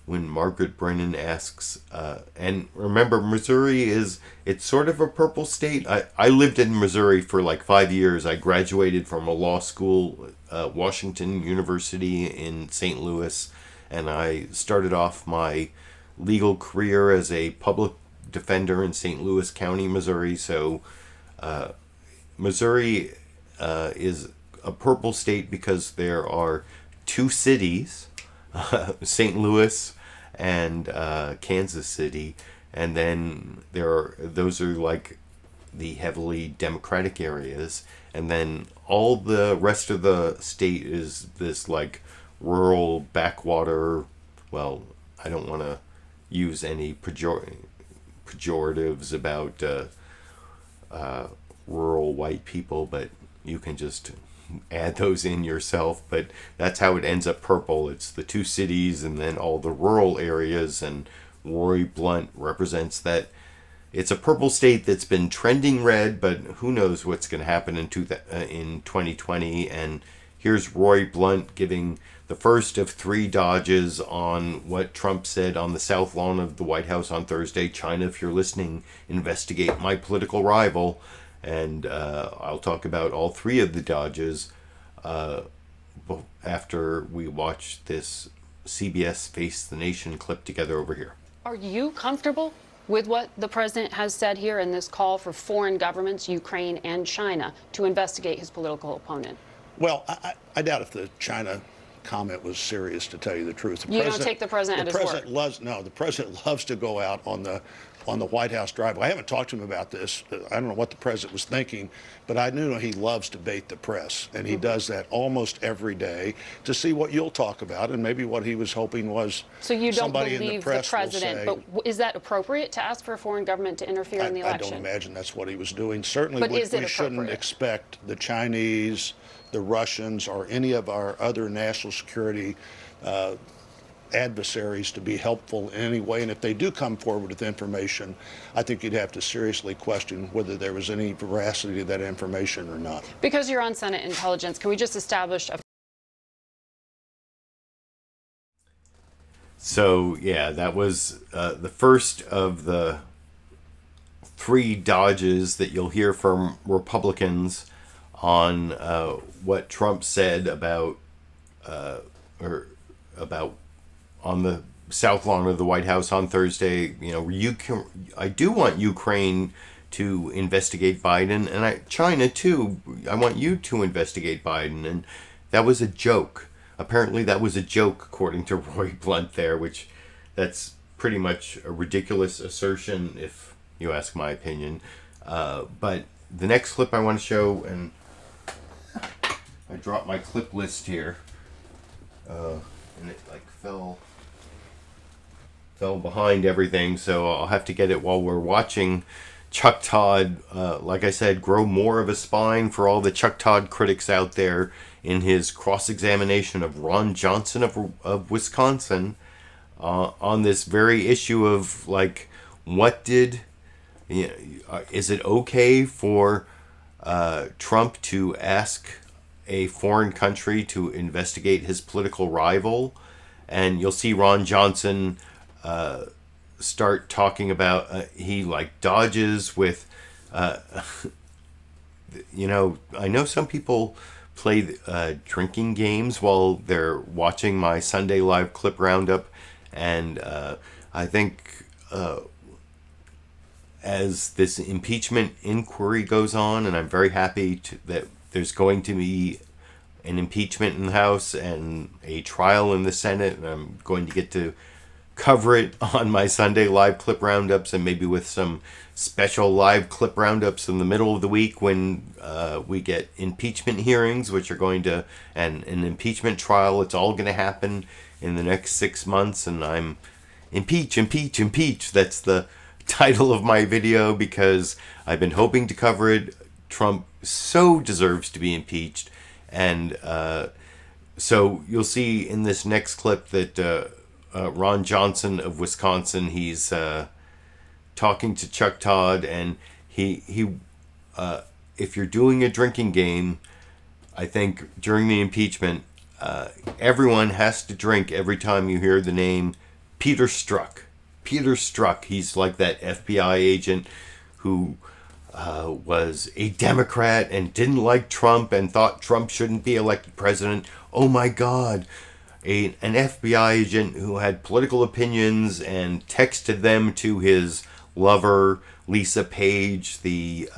when Margaret Brennan asks, and remember, Missouri it's sort of a purple state. I lived in Missouri for like 5 years. I graduated from a law school, Washington University in St. Louis, and I started off my legal career as a public defender in St. Louis County, Missouri. So Missouri is a purple state because there are two cities, St. Louis and Kansas City, and then those are like the heavily Democratic areas, and then all the rest of the state is this like rural backwater. Well, I don't want to use any pejoratives about rural white people, but you can just add those in yourself. But that's how it ends up purple. It's the two cities and then all the rural areas, and Roy Blunt represents that. It's a purple state that's been trending red, but who knows what's going to happen in 2020. And here's Roy Blunt giving the first of three dodges on what Trump said on the south lawn of the White House on Thursday. China, if you're listening, investigate my political rival. And I'll talk about all three of the dodges after we watch this CBS Face the Nation clip together over here. Are you comfortable with what the president has said here in this call for foreign governments, Ukraine and China, to investigate his political opponent? Well, I doubt if the China comment was serious, to tell you the truth. You don't take the president at his word? The president loves to go out on the White House driveway. I haven't talked to him about this. I don't know what the president was thinking, but I do know he loves to bait the press, and he does that almost every day to see what you'll talk about, and maybe what he was hoping was so you don't somebody believe in the press the president, will say, but is that appropriate to ask for a foreign government to interfere in the election? I don't imagine that's what he was doing. Certainly, but we appropriate? shouldn't expect the Chinese, the Russians, or any of our other national security adversaries to be helpful in any way. And if they do come forward with information, I think you'd have to seriously question whether there was any veracity to that information or not. Because you're on Senate intelligence, can we just establish a... So, yeah, that was the first of the three dodges that you'll hear from Republicans on what Trump said about on the south lawn of the White House on Thursday. You know, I do want Ukraine to investigate Biden, and China too. I want you to investigate Biden, and that was a joke. Apparently, that was a joke, according to Roy Blunt there, which that's pretty much a ridiculous assertion, if you ask my opinion. But the next clip I want to show, and I dropped my clip list here, and it like fell behind everything, so I'll have to get it while we're watching Chuck Todd, like I said, grow more of a spine for all the Chuck Todd critics out there in his cross-examination of Ron Johnson of Wisconsin on this very issue of, like, is it okay for Trump to ask a foreign country to investigate his political rival. And you'll see Ron Johnson start talking about, he like dodges with, you know, I know some people play drinking games while they're watching my Sunday Live Clip Roundup. And I think as this impeachment inquiry goes on, and I'm very happy that there's going to be an impeachment in the House and a trial in the Senate, and I'm going to get to cover it on my Sunday Live Clip Roundups, and maybe with some special live clip roundups in the middle of the week when we get impeachment hearings, which are going to, and an impeachment trial. It's all going to happen in the next 6 months, and I'm impeach, impeach, impeach. That's the title of my video because I've been hoping to cover it. Trump so deserves to be impeached. And so you'll see in this next clip that Ron Johnson of Wisconsin, he's talking to Chuck Todd, and he if you're doing a drinking game, I think during the impeachment, everyone has to drink every time you hear the name Peter Strzok. Peter Strzok, he's like that FBI agent who was a Democrat and didn't like Trump and thought Trump shouldn't be elected president. Oh my God. An FBI agent who had political opinions and texted them to his lover, Lisa Page, the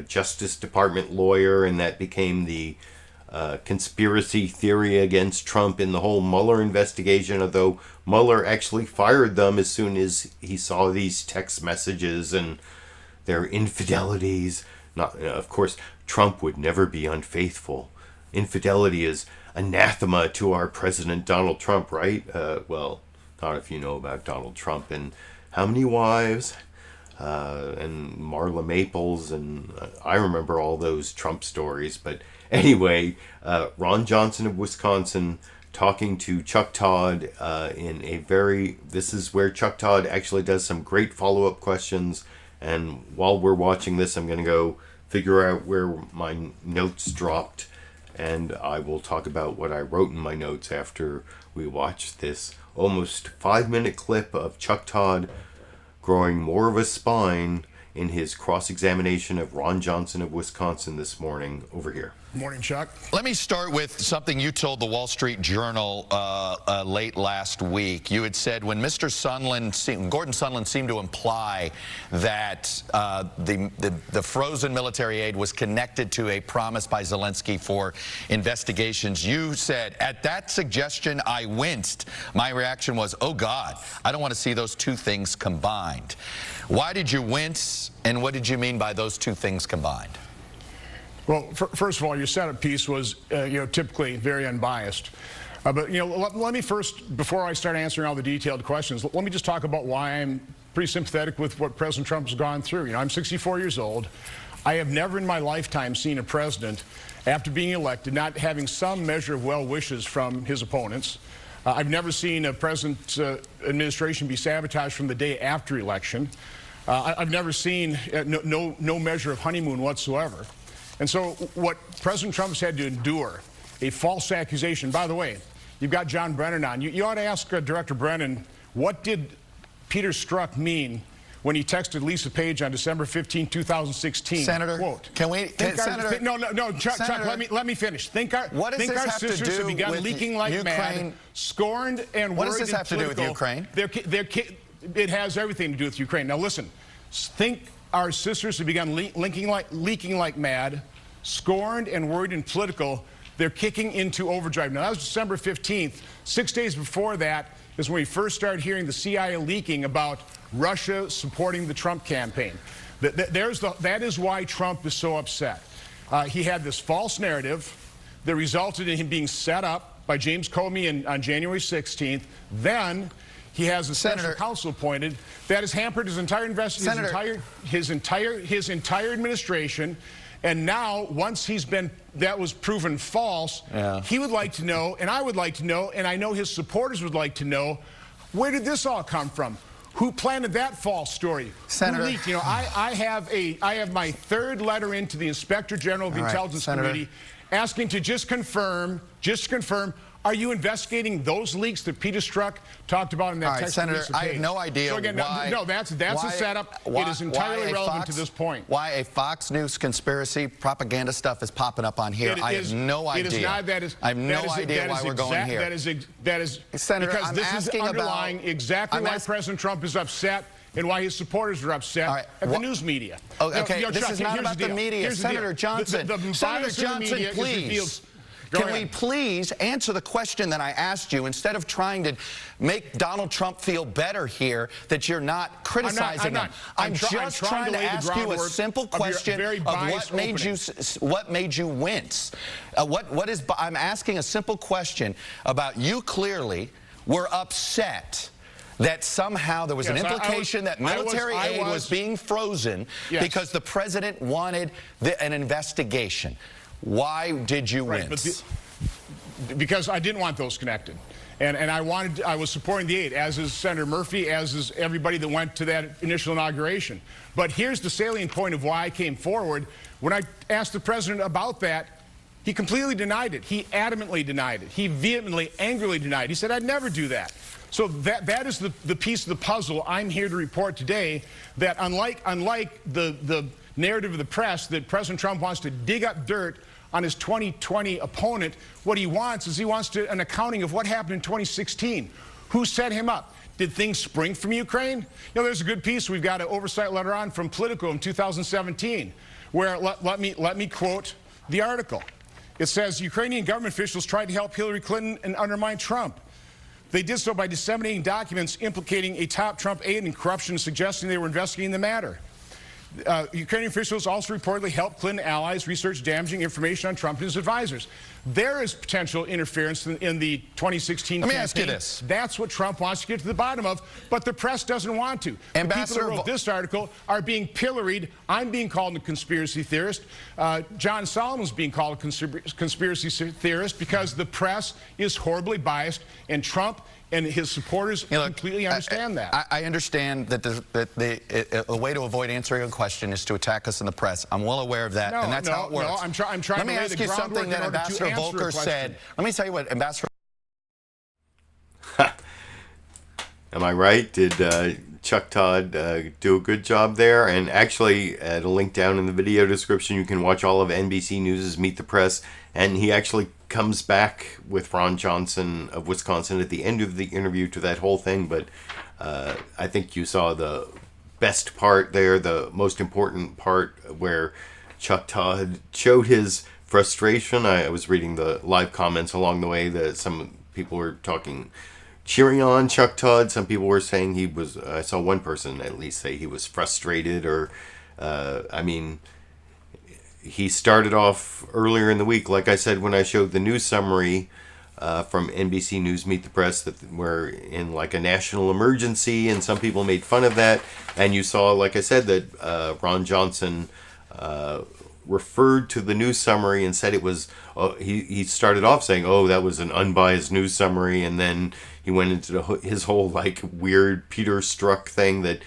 Justice Department lawyer, and that became the conspiracy theory against Trump in the whole Mueller investigation, although Mueller actually fired them as soon as he saw these text messages and their infidelities. Not, of course, Trump would never be unfaithful. Infidelity is anathema to our president, Donald Trump, right? Well, not if you know about Donald Trump and how many wives, and Marla Maples, and I remember all those Trump stories. But anyway, Ron Johnson of Wisconsin talking to Chuck Todd in a very, this is where Chuck Todd actually does some great follow-up questions. And while we're watching this, I'm going to go figure out where my notes dropped, and I will talk about what I wrote in my notes after we watch this almost 5-minute clip of Chuck Todd growing more of a spine in his cross-examination of Ron Johnson of Wisconsin this morning. Over here. Morning, Chuck. Let me start with something you told the Wall Street Journal late last week. You had said when Gordon Sondland seemed to imply that the frozen military aid was connected to a promise by Zelensky for investigations, you said, at that suggestion, I winced. My reaction was, oh God, I don't want to see those two things combined. Why did you wince, and what did you mean by those two things combined? Well, first of all, your setup piece was, typically very unbiased. But, let me first, before I start answering all the detailed questions, let me just talk about why I'm pretty sympathetic with what President Trump has gone through. I'm 64 years old. I have never in my lifetime seen a president, after being elected, not having some measure of well wishes from his opponents. I've never seen a president's administration be sabotaged from the day after election. I've never seen no measure of honeymoon whatsoever. And so what President Trump's had to endure, a false accusation. By the way, you've got John Brennan on. You ought to ask Director Brennan, what did Peter Strzok mean when he texted Lisa Page on December 15, 2016? Senator, quote, can we... Senator, no, Chuck, let me finish. Think our sisters have begun leaking like Ukraine? Mad, scorned and what worried. What does this have to do with Ukraine? It has everything to do with Ukraine. Now listen, think our sisters have begun leaking like mad, scorned and worried and political. They're kicking into overdrive. Now, that was December 15th. 6 days before that is when we first started hearing the CIA leaking about Russia supporting the Trump campaign. That is why Trump is so upset. He had this false narrative that resulted in him being set up by James Comey on January 16th. Then he has a special counsel appointed that has hampered his entire investigation, his entire administration. And now, once that was proven false, he would like to know, and I would like to know, and I know his supporters would like to know, where did this all come from? Who planted that false story? Senator, who leaked? I have my third letter into the Inspector General of the Intelligence Committee asking to just confirm, are you investigating those leaks that Peter Strzok talked about in that text? Senator, I have no idea so again, why. No, that's a setup. It is entirely irrelevant to this point. Why a Fox News conspiracy propaganda stuff is popping up on here? I have no idea. It is not. I have no idea why we're going here. That is Senator, because I'm this is underlying exactly why President Trump is upset and why his supporters are upset at the news media. Okay, Chuck, this is not about the media. Senator Johnson, Senator Johnson, please. Can we please answer the question that I asked you instead of trying to make Donald Trump feel better here that you're not criticizing him? I'm just trying to ask you a simple question of what made you wince. I'm asking a simple question about you clearly were upset that somehow there was an implication that military aid was being frozen because the president wanted an investigation. Why did you wince? Because I didn't want those connected. And I was supporting the aid, as is Senator Murphy, as is everybody that went to that initial inauguration. But here's the salient point of why I came forward. When I asked the president about that, he completely denied it. He adamantly denied it. He vehemently, angrily denied it. He said, I'd never do that. So that is the piece of the puzzle I'm here to report today, that unlike the narrative of the press that President Trump wants to dig up dirt on his 2020 opponent, what he wants is an accounting of what happened in 2016. Who set him up? Did things spring from Ukraine? There's a good piece we've got an oversight letter on from Politico in 2017, where let me quote the article. It says, Ukrainian government officials tried to help Hillary Clinton and undermine Trump. They did so by disseminating documents implicating a top Trump aide in corruption, suggesting they were investigating the matter. Ukrainian officials also reportedly helped Clinton allies research damaging information on Trump and his advisors. There is potential interference in the 2016 campaign. Let me ask you this. That's what Trump wants to get to the bottom of, but the press doesn't want to. Ambassador, the people who wrote this article are being pilloried. I'm being called a conspiracy theorist. John Solomon's being called a conspiracy theorist because the press is horribly biased, and Trump and his supporters completely understand that. I understand that the way to avoid answering a question is to attack us in the press. I'm well aware of that, and that's how it works. No, I'm trying to lay the groundwork in order to answer a question. Volker said. Let me tell you what Ambassador. Am I right? Did Chuck Todd do a good job there? And actually, at a link down in the video description, you can watch all of NBC News' Meet the Press, and he actually comes back with Ron Johnson of Wisconsin at the end of the interview to that whole thing. But I think you saw the best part there, the most important part, where Chuck Todd showed his frustration. I was reading the live comments along the way that some people were cheering on Chuck Todd. Some people were saying he was, I saw one person at least say he was frustrated, or I mean, he started off earlier in the week, like I said, when I showed the news summary from NBC News Meet the Press, that we're in like a national emergency, and some people made fun of that. And you saw, like I said, that Ron Johnson referred to the news summary and said it was, he started off saying, oh, that was an unbiased news summary, and then he went into his whole like weird Peter Strzok thing that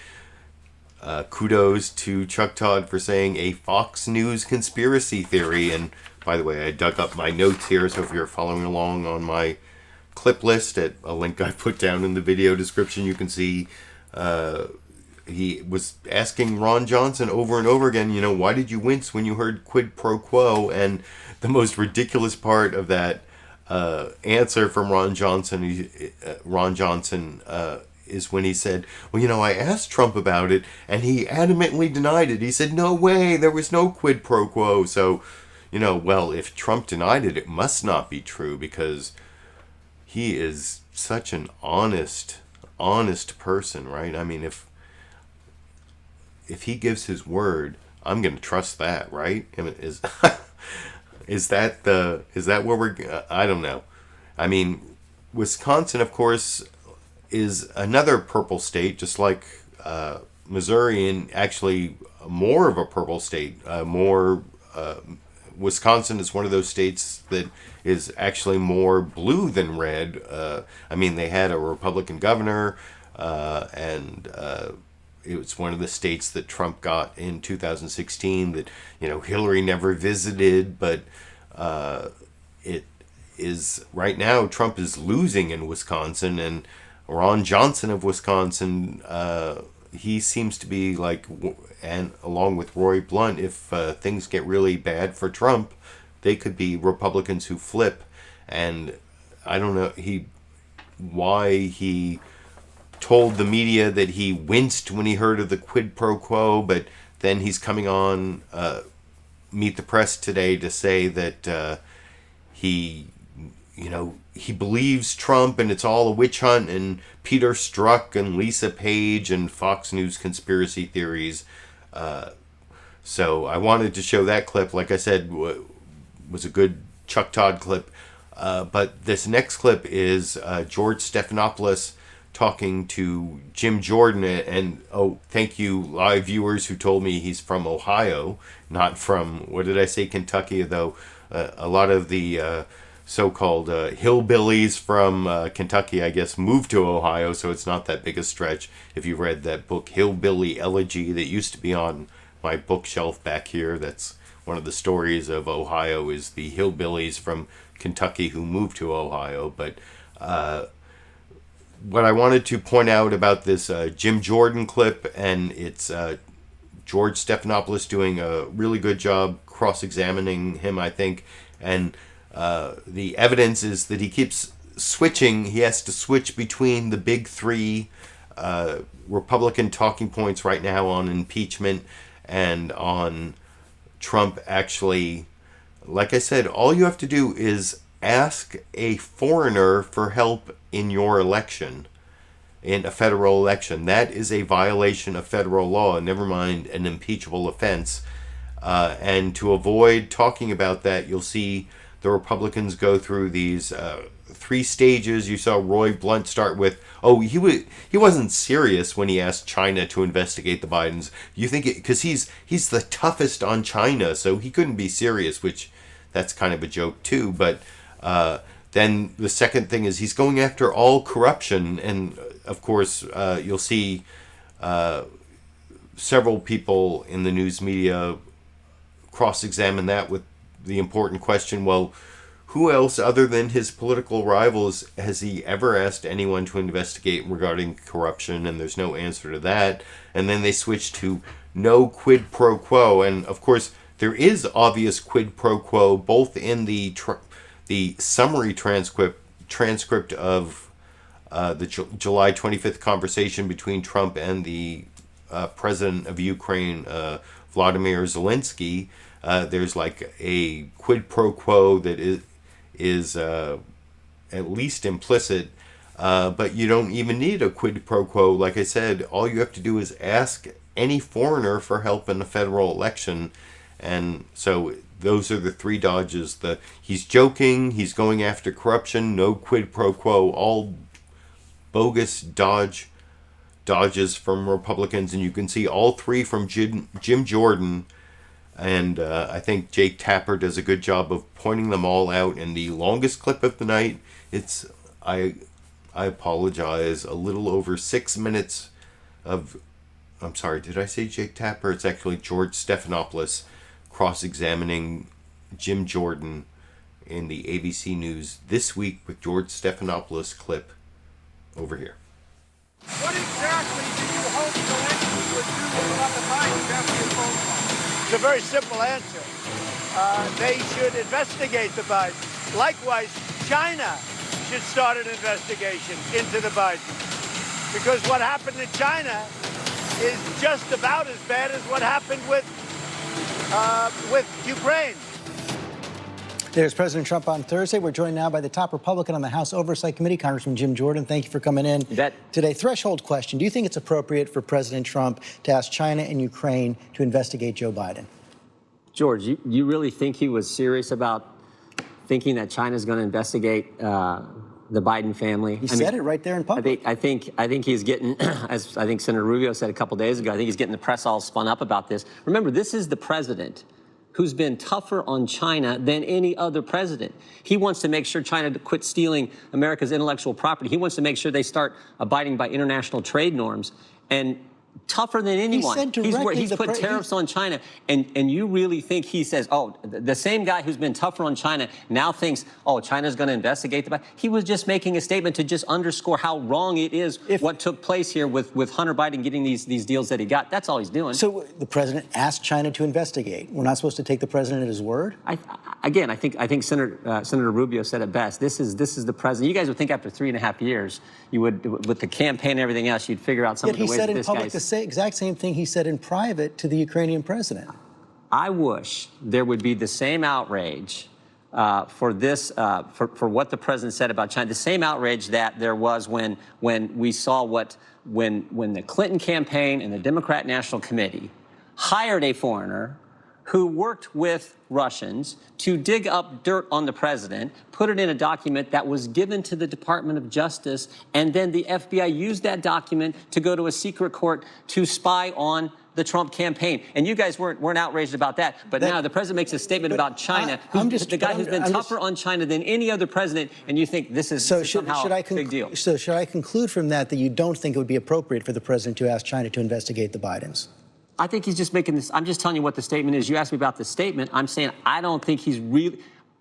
kudos to Chuck Todd for saying a Fox News conspiracy theory. And by the way, I dug up my notes here, so if you're following along on my clip list at a link I put down in the video description, you can see he was asking Ron Johnson over and over again, why did you wince when you heard quid pro quo? And the most ridiculous part of that answer from Ron Johnson is when he said, well, I asked Trump about it, and he adamantly denied it. He said, no way, there was no quid pro quo. So, well, if Trump denied it, it must not be true, because he is such an honest person, right? I mean, if he gives his word, I'm going to trust that, right? I mean, is that where we're? I don't know. I mean, Wisconsin, of course, is another purple state, just like Missouri, and actually more of a purple state. Wisconsin is one of those states that is actually more blue than red. I mean, they had a Republican governor, and it was one of the states that Trump got in 2016 that, Hillary never visited, but it is right now Trump is losing in Wisconsin, and Ron Johnson of Wisconsin, he seems to be like, and along with Roy Blunt, if things get really bad for Trump, they could be Republicans who flip. And I don't know why he told the media that he winced when he heard of the quid pro quo, but then he's coming on Meet the Press today to say that he believes Trump and it's all a witch hunt, and Peter Strzok and Lisa Page and Fox News conspiracy theories. So I wanted to show that clip. Like I said, was a good Chuck Todd clip. But this next clip is George Stephanopoulos talking to Jim Jordan. And thank you, live viewers who told me he's from Ohio, not from, what did I say, Kentucky, though a lot of the so-called hillbillies from Kentucky, I guess, moved to Ohio, so it's not that big a stretch. If you read that book, Hillbilly Elegy, that used to be on my bookshelf back here, that's one of the stories of Ohio, is the hillbillies from Kentucky who moved to Ohio. But what I wanted to point out about this Jim Jordan clip, and it's George Stephanopoulos doing a really good job cross-examining him, I think, and the evidence is that he keeps switching. He has to switch between the big three Republican talking points right now on impeachment and on Trump. Actually, like I said, all you have to do is ask a foreigner for help in your election, in a federal election. That is a violation of federal law, never mind an impeachable offense. And to avoid talking about that, you'll see the Republicans go through these 3 stages. You saw Roy Blunt start with, he wasn't serious when he asked China to investigate the Bidens. You think because he's the toughest on China, so he couldn't be serious, which that's kind of a joke too. But then the second thing is he's going after all corruption, and of course you'll see several people in the news media cross-examine that with the important question, well, who else other than his political rivals has he ever asked anyone to investigate regarding corruption? And there's no answer to that. And then they switch to no quid pro quo. And of course, there is obvious quid pro quo, both in the summary transcript of the July 25th conversation between Trump and the president of Ukraine, Volodymyr Zelensky. There's like a quid pro quo that is at least implicit, but you don't even need a quid pro quo. Like I said, all you have to do is ask any foreigner for help in a federal election. And so those are the 3 dodges. He's joking, he's going after corruption, no quid pro quo, all bogus dodges from Republicans. And you can see all 3 from Jim Jordan. And I think Jake Tapper does a good job of pointing them all out. In the longest clip of the night, it's, I apologize, a little over 6 minutes of, I'm sorry, did I say Jake Tapper? It's actually George Stephanopoulos cross-examining Jim Jordan in the ABC News This Week with George Stephanopoulos clip over here. What exactly do you hope Zelensky would do about the Bidens after your phone call? It's a very simple answer. They should investigate the Bidens. Likewise, China should start an investigation into the Bidens. Because what happened in China is just about as bad as what happened with Ukraine. There's President Trump on Thursday. We're joined now by the top Republican on the House Oversight Committee, Congressman Jim Jordan. Thank you for coming in today. Threshold question. Do you think it's appropriate for President Trump to ask China and Ukraine to investigate Joe Biden? George, you really think he was serious about thinking that China's going to investigate the Biden family? He said it right there in public. I think he's getting, as I think Senator Rubio said a couple days ago, I think he's getting the press all spun up about this. Remember, this is the president who's been tougher on China than any other president. He wants to make sure China quits stealing America's intellectual property. He wants to make sure they start abiding by international trade norms. And Tougher than anyone. He said directly He's put tariffs on China, and you really think he says, oh, the same guy who's been tougher on China now thinks, oh, China's going to investigate the Biden. He was just making a statement to just underscore how wrong it is what took place here with Hunter Biden getting these deals that he got. That's all he's doing. So the president asked China to investigate. We're not supposed to take the president at his word? I think Senator Rubio said it best. This is the president. You guys would think after 3.5 years, you would, with the campaign and everything else, you'd figure out some of the ways that this guy's... Yet he said in public the exact same thing he said in private to the Ukrainian president. I wish there would be the same outrage for what the president said about China, the same outrage that there was when we saw when the Clinton campaign and the Democrat National Committee hired a foreigner who worked with Russians to dig up dirt on the president, put it in a document that was given to the Department of Justice, and then the FBI used that document to go to a secret court to spy on the Trump campaign. And you guys weren't outraged about that, but now the president makes a statement about China, the guy who's been tougher on China than any other president, and you think this is somehow a big deal. So should I conclude from that you don't think it would be appropriate for the president to ask China to investigate the Bidens? I think he's just making this. I'm just telling you what the statement is. You asked me about the statement. I'm saying I don't think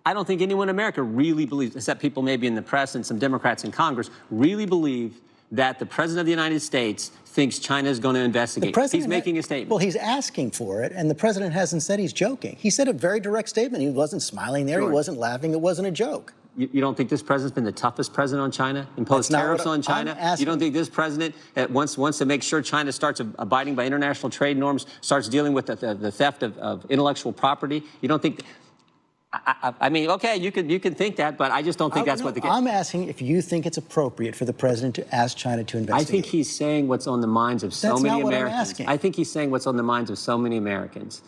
anyone in America really believes, except people maybe in the press and some Democrats in Congress, really believe that the president of the United States thinks China is going to investigate. He's making a statement. Well, he's asking for it, and the president hasn't said he's joking. He said a very direct statement. He wasn't smiling there. Sure. He wasn't laughing. It wasn't a joke. You don't think this president's been the toughest president on China? Imposed tariffs on China? You don't think this president wants to make sure China starts abiding by international trade norms, starts dealing with the theft of intellectual property? You don't think... I mean, okay, you can think that, but I just don't think that's what the case. I'm asking if you think it's appropriate for the president to ask China to investigate. I think he's saying what's on the minds of so many Americans. That's not what I'm asking. I think he's saying what's on the minds of so many Americans.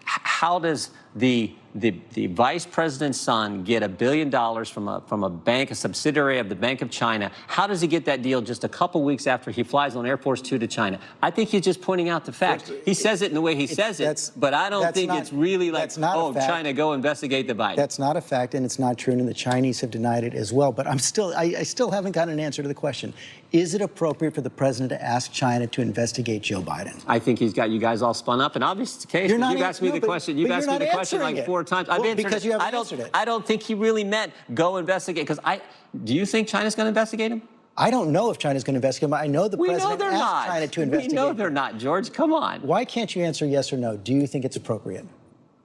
How does the vice president's son get $1 billion from a bank, a subsidiary of the Bank of China? How does he get that deal just a couple weeks after he flies on Air Force 2 to China? I think he's just pointing out the fact. He says it in the way he says it, but I don't think it's really like, oh, China, go investigate the Biden. That's not a fact, and it's not true, and the Chinese have denied it as well. But I still haven't gotten an answer to the question. Is it appropriate for the president to ask China to investigate Joe Biden? I think he's got you guys all spun up, and obviously it's the case. You've asked me the question. You've asked me the question like 4 times. I've answered because it. You haven't answered it. I don't think he really meant go investigate. Do you think China's going to investigate him? I don't know if China's going to investigate him. I know the president asked China to investigate. We know they're not, George. Come on. Why can't you answer yes or no? Do you think it's appropriate?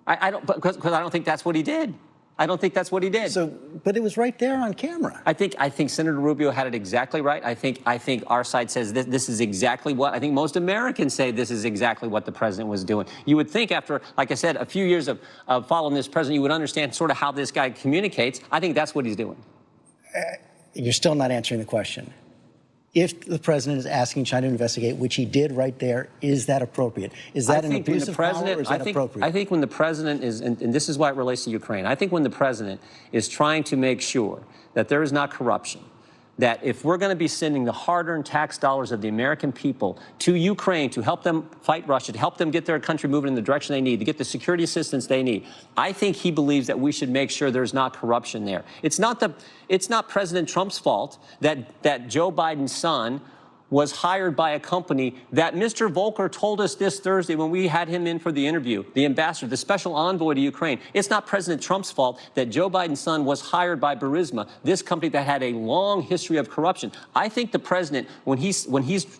I don't, because I don't think that's what he did. I don't think that's what he did. But it was right there on camera. I think Senator Rubio had it exactly right. I think our side says this is exactly what I think most Americans say. This is exactly what the president was doing. You would think after, like I said, a few years of following this president, you would understand sort of how this guy communicates. I think that's what he's doing. You're still not answering the question. If the president is asking China to investigate, which he did right there, is that appropriate? Is that an abuse of power, or is that appropriate? I think when the president is, and this is why it relates to Ukraine, I think when the president is trying to make sure that there is not corruption, that if we're going to be sending the hard-earned tax dollars of the American people to Ukraine to help them fight Russia, to help them get their country moving in the direction they need, to get the security assistance they need, I think he believes that we should make sure there's not corruption there. It's not President Trump's fault that Joe Biden's son was hired by a company that Mr. Volker told us this Thursday when we had him in for the interview, the ambassador, the special envoy to Ukraine. It's not President Trump's fault that Joe Biden's son was hired by Burisma, this company that had a long history of corruption. I think the president, when he's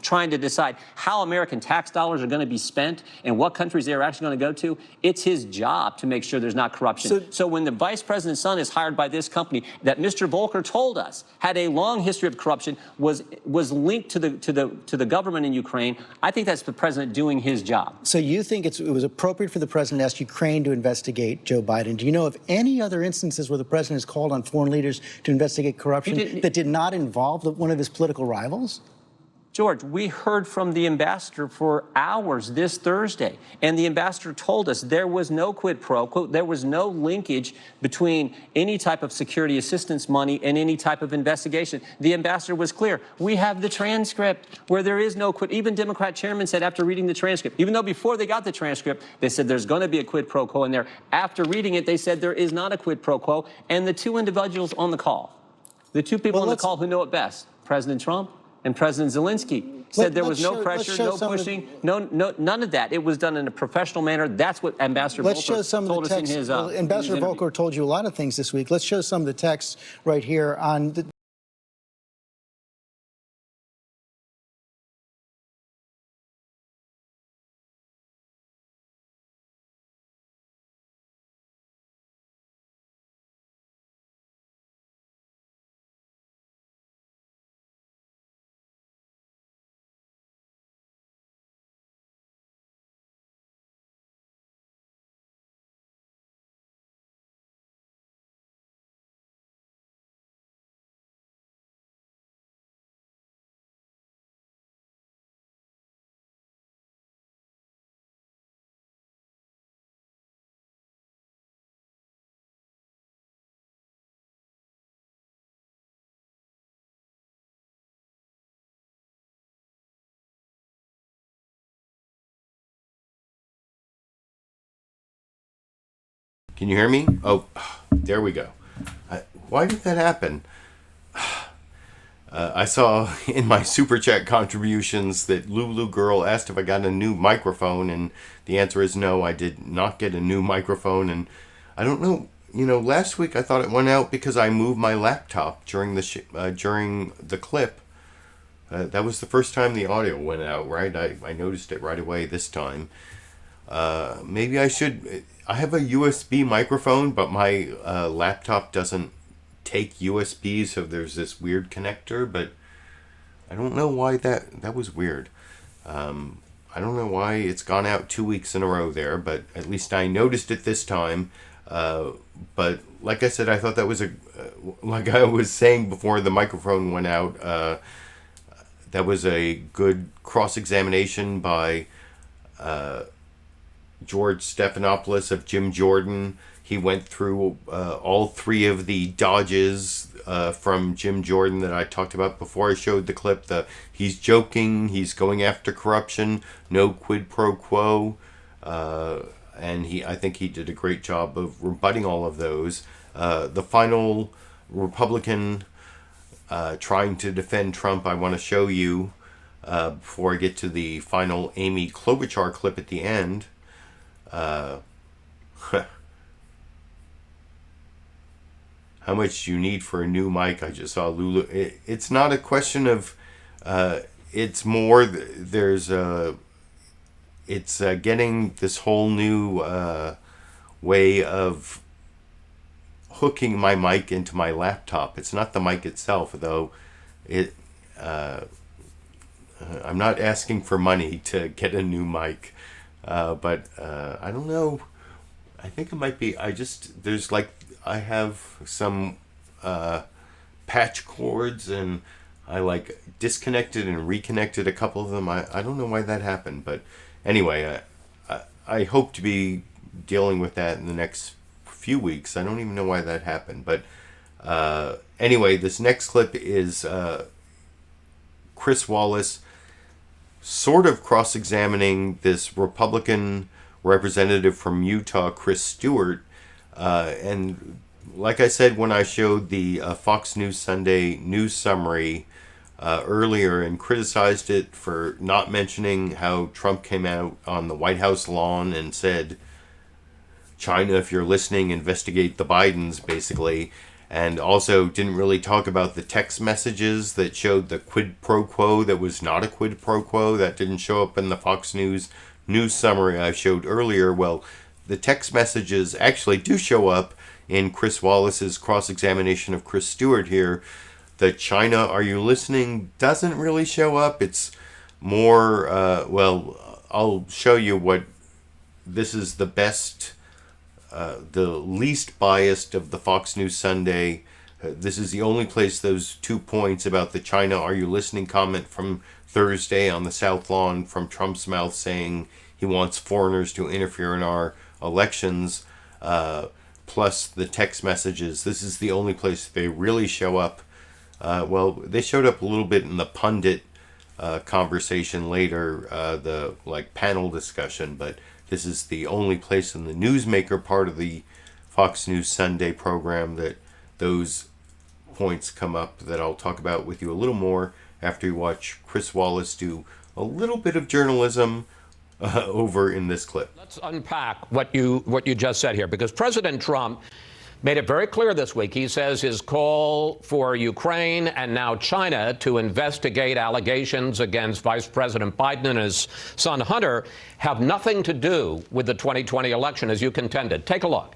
trying to decide how American tax dollars are going to be spent and what countries they're actually going to go to, it's his job to make sure there's not corruption. So when the vice president's son is hired by this company that Mr. Volker told us had a long history of corruption, was linked to the government in Ukraine, I think that's the president doing his job. So you think it was appropriate for the president to ask Ukraine to investigate Joe Biden? Do you know of any other instances where the president has called on foreign leaders to investigate corruption that did not involve one of his political rivals? George, we heard from the ambassador for hours this Thursday, and the ambassador told us there was no quid pro quo, there was no linkage between any type of security assistance money and any type of investigation. The ambassador was clear. We have the transcript where there is no quid. Even Democrat chairman said after reading the transcript, even though before they got the transcript, they said there's going to be a quid pro quo in there. After reading it, they said there is not a quid pro quo. And the two individuals on the call, the two people on the call who know it best, President Trump and President Zelensky, said there was no pressure, no pushing, none of that. It was done in a professional manner. That's what Ambassador Volker told us in his Ambassador Volker told you a lot of things this week. Let's show some of the text right here on the. Can you hear me? Oh, there we go. Why did that happen? I saw in my Super Chat contributions that Lulu Girl asked if I got a new microphone, and the answer is no, I did not get a new microphone. And I don't know, last week I thought it went out because I moved my laptop during the clip. That was the first time the audio went out, right? I noticed it right away this time. Maybe I should. I have a USB microphone, but my laptop doesn't take USB, so there's this weird connector, but I don't know why that was weird. I don't know why it's gone out 2 weeks in a row there, but at least I noticed it this time. But like I said, I thought that was like I was saying before the microphone went out, that was a good cross-examination by George Stephanopoulos of Jim Jordan. He went through all three of the dodges from Jim Jordan that I talked about before I showed the clip. He's joking, he's going after corruption, no quid pro quo, and I think he did a great job of rebutting all of those. The final Republican trying to defend Trump I want to show you before I get to the final Amy Klobuchar clip at the end. How much do you need for a new mic? I just saw Lulu. It's not a question of. It's more. It's getting this whole new way of hooking my mic into my laptop. It's not the mic itself, though. I'm not asking for money to get a new mic. But I don't know. I think it might be. I have some patch cords, and I disconnected and reconnected a couple of them. I don't know why that happened, but anyway, I hope to be dealing with that in the next few weeks. I don't even know why that happened, but anyway, this next clip is Chris Wallace sort of cross-examining this Republican representative from Utah, Chris Stewart. And like I said when I showed the Fox News Sunday news summary earlier and criticized it for not mentioning how Trump came out on the White House lawn and said, China, if you're listening, investigate the Bidens, basically. And also didn't really talk about the text messages that showed the quid pro quo that was not a quid pro quo. That didn't show up in the Fox News summary I showed earlier. Well, the text messages actually do show up in Chris Wallace's cross-examination of Chris Stewart here. The China, are you listening, doesn't really show up. It's more, I'll show you what, this is the best, the least biased of the Fox News Sunday. This is the only place those 2 points about the China, are you listening comment from Thursday on the South Lawn from Trump's mouth saying he wants foreigners to interfere in our elections, plus the text messages. This is the only place they really show up. They showed up a little bit in the pundit conversation later, the panel discussion, but this is the only place in the newsmaker part of the Fox News Sunday program that those points come up that I'll talk about with you a little more after you watch Chris Wallace do a little bit of journalism over in this clip. Let's unpack what you just said here, because President Trump made it very clear this week. He says his call for Ukraine and now China to investigate allegations against Vice President Biden and his son Hunter have nothing to do with the 2020 election, as you contended. Take a look.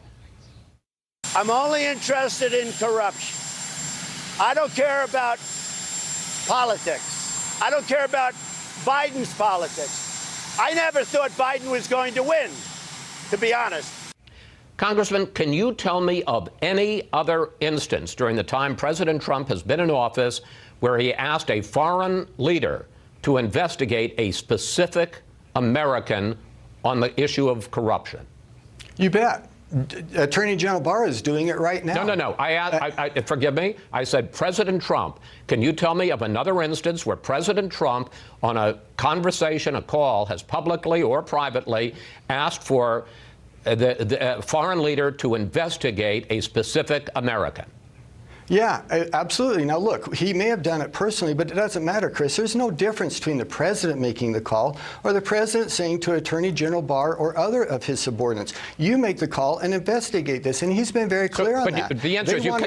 I'm only interested in corruption. I don't care about politics. I don't care about Biden's politics. I never thought Biden was going to win, to be honest. Congressman, can you tell me of any other instance during the time President Trump has been in office where he asked a foreign leader to investigate a specific American on the issue of corruption? You bet. Attorney General Barr is doing it right now. No. Forgive me. I said President Trump. Can you tell me of another instance where President Trump, on a conversation, a call, has publicly or privately asked for the foreign leader to investigate a specific American? Yeah, absolutely. Now, look, he may have done it personally, but it doesn't matter, Chris. There's no difference between the president making the call or the president saying to Attorney General Barr or other of his subordinates, you make the call and investigate this. And he's been very clear on that. The answer is I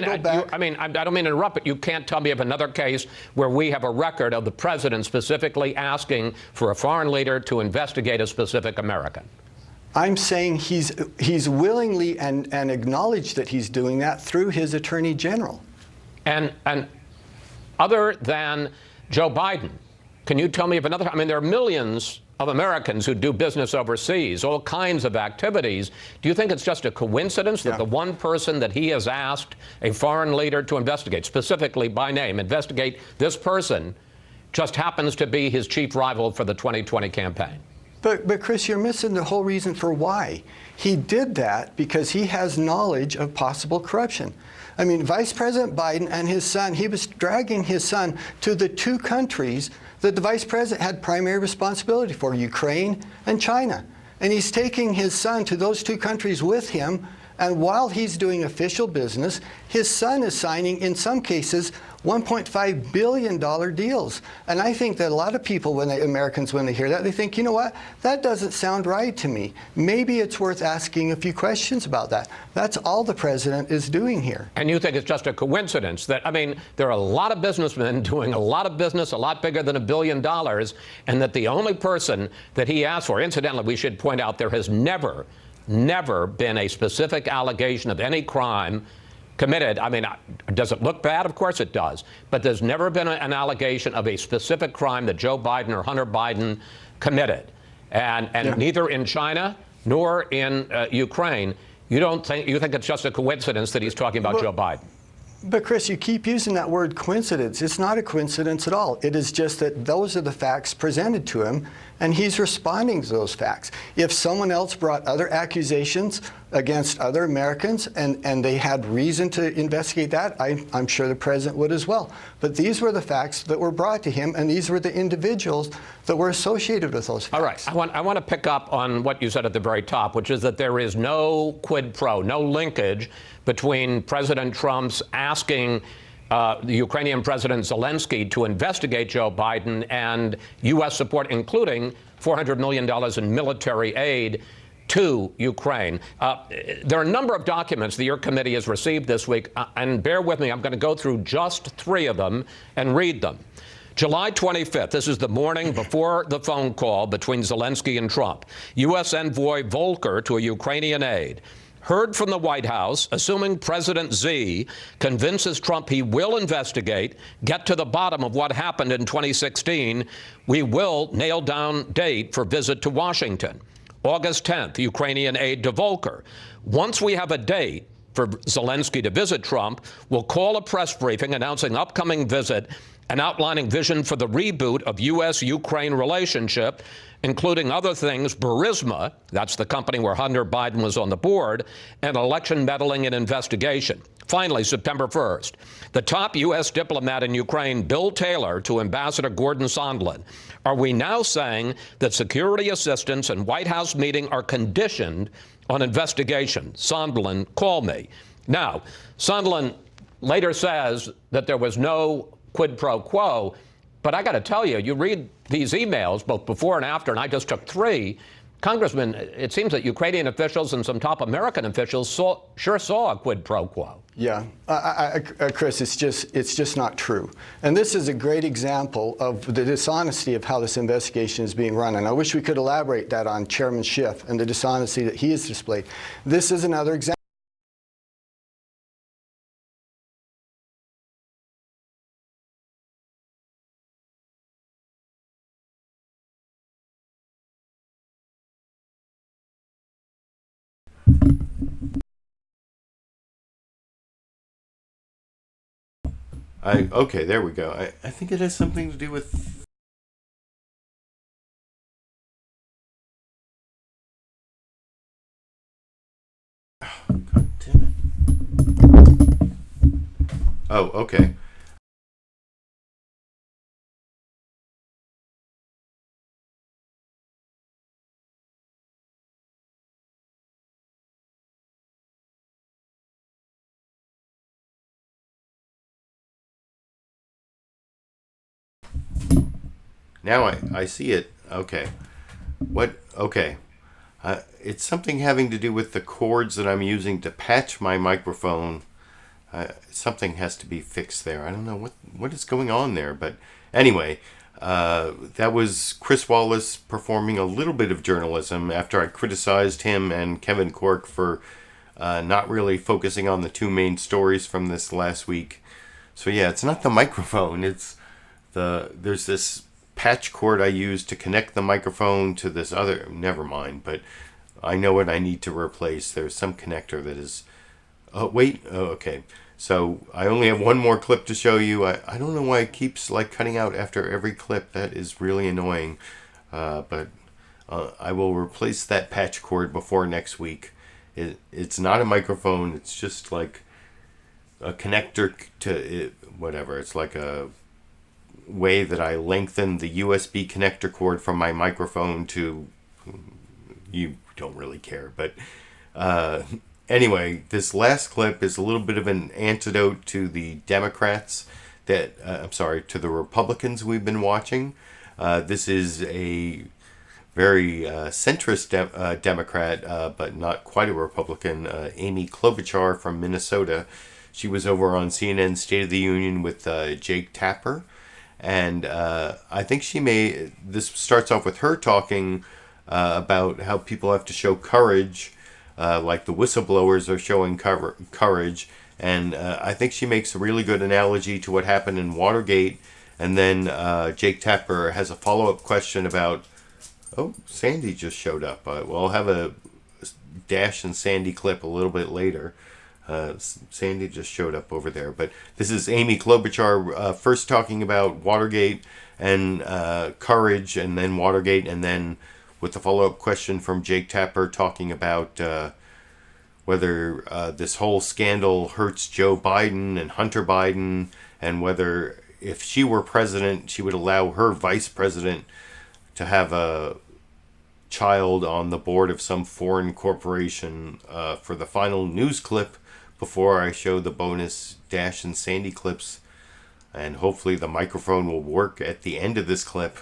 don't mean to interrupt, but you can't tell me of another case where we have a record of the president specifically asking for a foreign leader to investigate a specific American. I'm saying he's willingly and acknowledged that he's doing that through his Attorney General. And other than Joe Biden, can you tell me of another? I mean, there are millions of Americans who do business overseas, all kinds of activities. Do you think it's just a coincidence that the one person that he has asked a foreign leader to investigate, specifically by name, investigate this person, just happens to be his chief rival for the 2020 campaign? But Chris, you're missing the whole reason for why. He did that because he has knowledge of possible corruption. I mean, Vice President Biden and his son, he was dragging his son to the two countries that the vice president had primary responsibility for, Ukraine and China. And he's taking his son to those two countries with him. And while he's doing official business, his son is signing, in some cases, $1.5 billion deals. And I think that a lot of people, Americans, when they hear that, they think, you know what, that doesn't sound right to me. Maybe it's worth asking a few questions about that. That's all the president is doing here. And you think it's just a coincidence that, I mean, there are a lot of businessmen doing a lot of business, a lot bigger than $1 billion, and that the only person that he asked for, incidentally, we should point out, there has never been a specific allegation of any crime committed. I mean, does it look bad? Of course it does. But there's never been an allegation of a specific crime that Joe Biden or Hunter Biden committed. And neither in China nor in Ukraine. You think it's just a coincidence that he's talking about Joe Biden? But Chris, you keep using that word coincidence. It's not a coincidence at all. It is just that those are the facts presented to him, and he's responding to those facts. If someone else brought other accusations against other Americans and they had reason to investigate that, I'm sure the president would as well. But these were the facts that were brought to him, and these were the individuals that were associated with those facts. All right. I want to pick up on what you said at the very top, which is that there is no quid pro, no linkage between President Trump's asking the Ukrainian President Zelensky to investigate Joe Biden and U.S. support, including $400 million in military aid to Ukraine. There are a number of documents that your committee has received this week, and bear with me, I'm going to go through just 3 of them and read them. July 25th, this is the morning before the phone call between Zelensky and Trump. U.S. envoy Volker to a Ukrainian aide. Heard from the White House, assuming President Z convinces Trump he will investigate, get to the bottom of what happened in 2016, we will nail down date for visit to Washington. August 10th, Ukrainian aide to Volker. Once we have a date for Zelensky to visit Trump, we'll call a press briefing announcing upcoming visit and outlining vision for the reboot of U.S.-Ukraine relationship, including other things, Burisma, that's the company where Hunter Biden was on the board, and election meddling and investigation. Finally, September 1st, the top U.S. diplomat in Ukraine, Bill Taylor, to Ambassador Gordon Sondland. Are we now saying that security assistance and White House meeting are conditioned on investigation? Sondland, call me. Now, Sondland later says that there was no quid pro quo. But I got to tell you, you read these emails, both before and after, and I just took 3. Congressman, it seems that Ukrainian officials and some top American officials sure saw a quid pro quo. Yeah, Chris, it's just not true. And this is a great example of the dishonesty of how this investigation is being run. And I wish we could elaborate that on Chairman Schiff and the dishonesty that he has displayed. This is another example. Okay, there we go. I think it has something to do with... Oh, God damn it. Oh, okay. Now I see it. Okay. What? Okay. It's something having to do with the cords that I'm using to patch my microphone. Something has to be fixed there. I don't know what is going on there. But anyway, that was Chris Wallace performing a little bit of journalism after I criticized him and Kevin Corke for not really focusing on the 2 main stories from this last week. So yeah, it's not the microphone. It's there's this patch cord I use to connect the microphone to this other, never mind, but I know what I need to replace. There's some connector that is, okay. So I only have one more clip to show you. I don't know why it keeps like cutting out after every clip. That is really annoying. But I will replace that patch cord before next week. It's not a microphone. It's just like a connector to it, whatever. It's like a way that I lengthen the USB connector cord from my microphone to, you don't really care, but anyway, this last clip is a little bit of an antidote to the Democrats that to the Republicans we've been watching. This is a very centrist Democrat, but not quite a Republican, Amy Klobuchar from Minnesota. She was over on CNN State of the Union with Jake Tapper. And I think this starts off with her talking about how people have to show courage, like the whistleblowers are showing courage. And I think she makes a really good analogy to what happened in Watergate. And then Jake Tapper has a follow-up question about, oh, Sandy just showed up. I'll have a Dash and Sandy clip a little bit later. Sandy just showed up over there, but this is Amy Klobuchar first talking about Watergate and courage, and then Watergate, and then with the follow-up question from Jake Tapper talking about whether this whole scandal hurts Joe Biden and Hunter Biden, and whether if she were president, she would allow her vice president to have a child on the board of some foreign corporation. For the final news clip before I show the bonus Dash and Sandy clips, and hopefully the microphone will work at the end of this clip,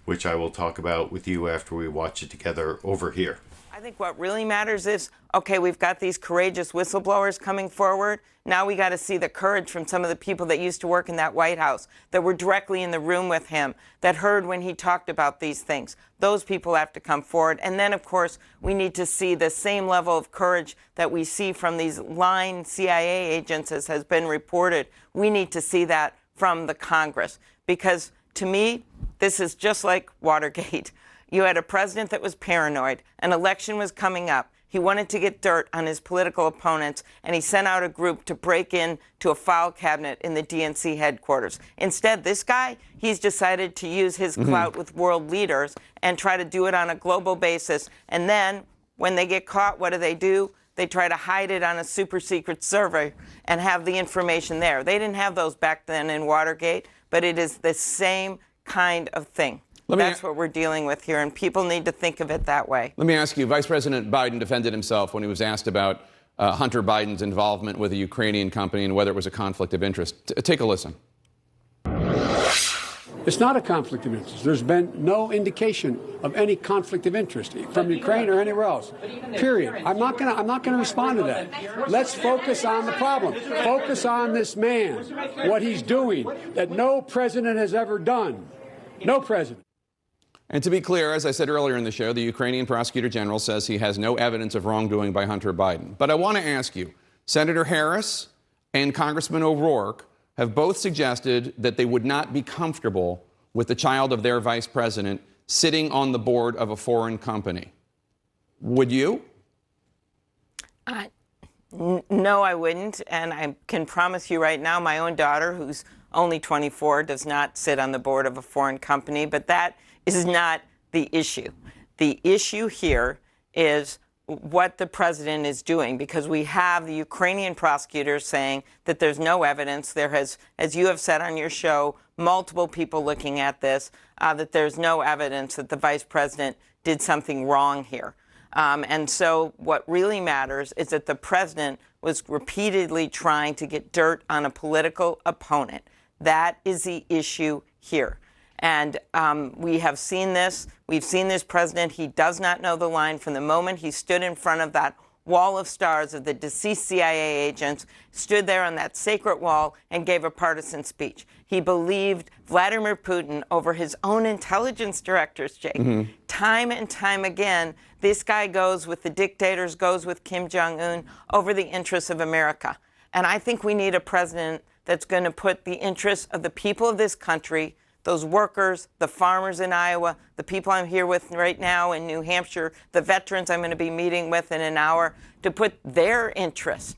which I will talk about with you after we watch it together over here. I think what really matters is, okay, we've got these courageous whistleblowers coming forward. Now we got to see the courage from some of the people that used to work in that White House, that were directly in the room with him, that heard when he talked about these things. Those people have to come forward. And then, of course, we need to see the same level of courage that we see from these lying CIA agents, as has been reported. We need to see that from the Congress. Because, to me, this is just like Watergate. You had a president that was paranoid. An election was coming up. He wanted to get dirt on his political opponents, and he sent out a group to break in to a file cabinet in the DNC headquarters. Instead, this guy, he's decided to use his clout with world leaders and try to do it on a global basis. And then, when they get caught, what do? They try to hide it on a super secret server and have the information there. They didn't have those back then in Watergate, but it is the same kind of thing. That's what we're dealing with here, and people need to think of it that way. Let me ask you, Vice President Biden defended himself when he was asked about Hunter Biden's involvement with a Ukrainian company and whether it was a conflict of interest. Take a listen. It's not a conflict of interest. There's been no indication of any conflict of interest from Ukraine or anywhere else. Period. I'm not gonna respond to that. Let's focus on the problem. Focus on this man, what he's doing that no president has ever done. No president. And to be clear, as I said earlier in the show, the Ukrainian prosecutor general says he has no evidence of wrongdoing by Hunter Biden. But I want to ask you, Senator Harris and Congressman O'Rourke have both suggested that they would not be comfortable with the child of their vice president sitting on the board of a foreign company. Would you? No, I wouldn't. And I can promise you right now, my own daughter, who's only 24, does not sit on the board of a foreign company. But that is not the issue. The issue here is what the president is doing, because we have the Ukrainian prosecutors saying that there's no evidence. There has, as you have said on your show, multiple people looking at this, that there's no evidence that the vice president did something wrong here. And so what really matters is that the president was repeatedly trying to get dirt on a political opponent. That is the issue here. And we have seen this. We've seen this president. He does not know the line from the moment he stood in front of that wall of stars of the deceased CIA agents, stood there on that sacred wall and gave a partisan speech. He believed Vladimir Putin over his own intelligence directors, Jake. Mm-hmm. Time and time again, this guy goes with the dictators, goes with Kim Jong-un over the interests of America. And I think we need a president that's going to put the interests of the people of this country, those workers, the farmers in Iowa, the people I'm here with right now in New Hampshire, the veterans I'm going to be meeting with in an hour, to put their interests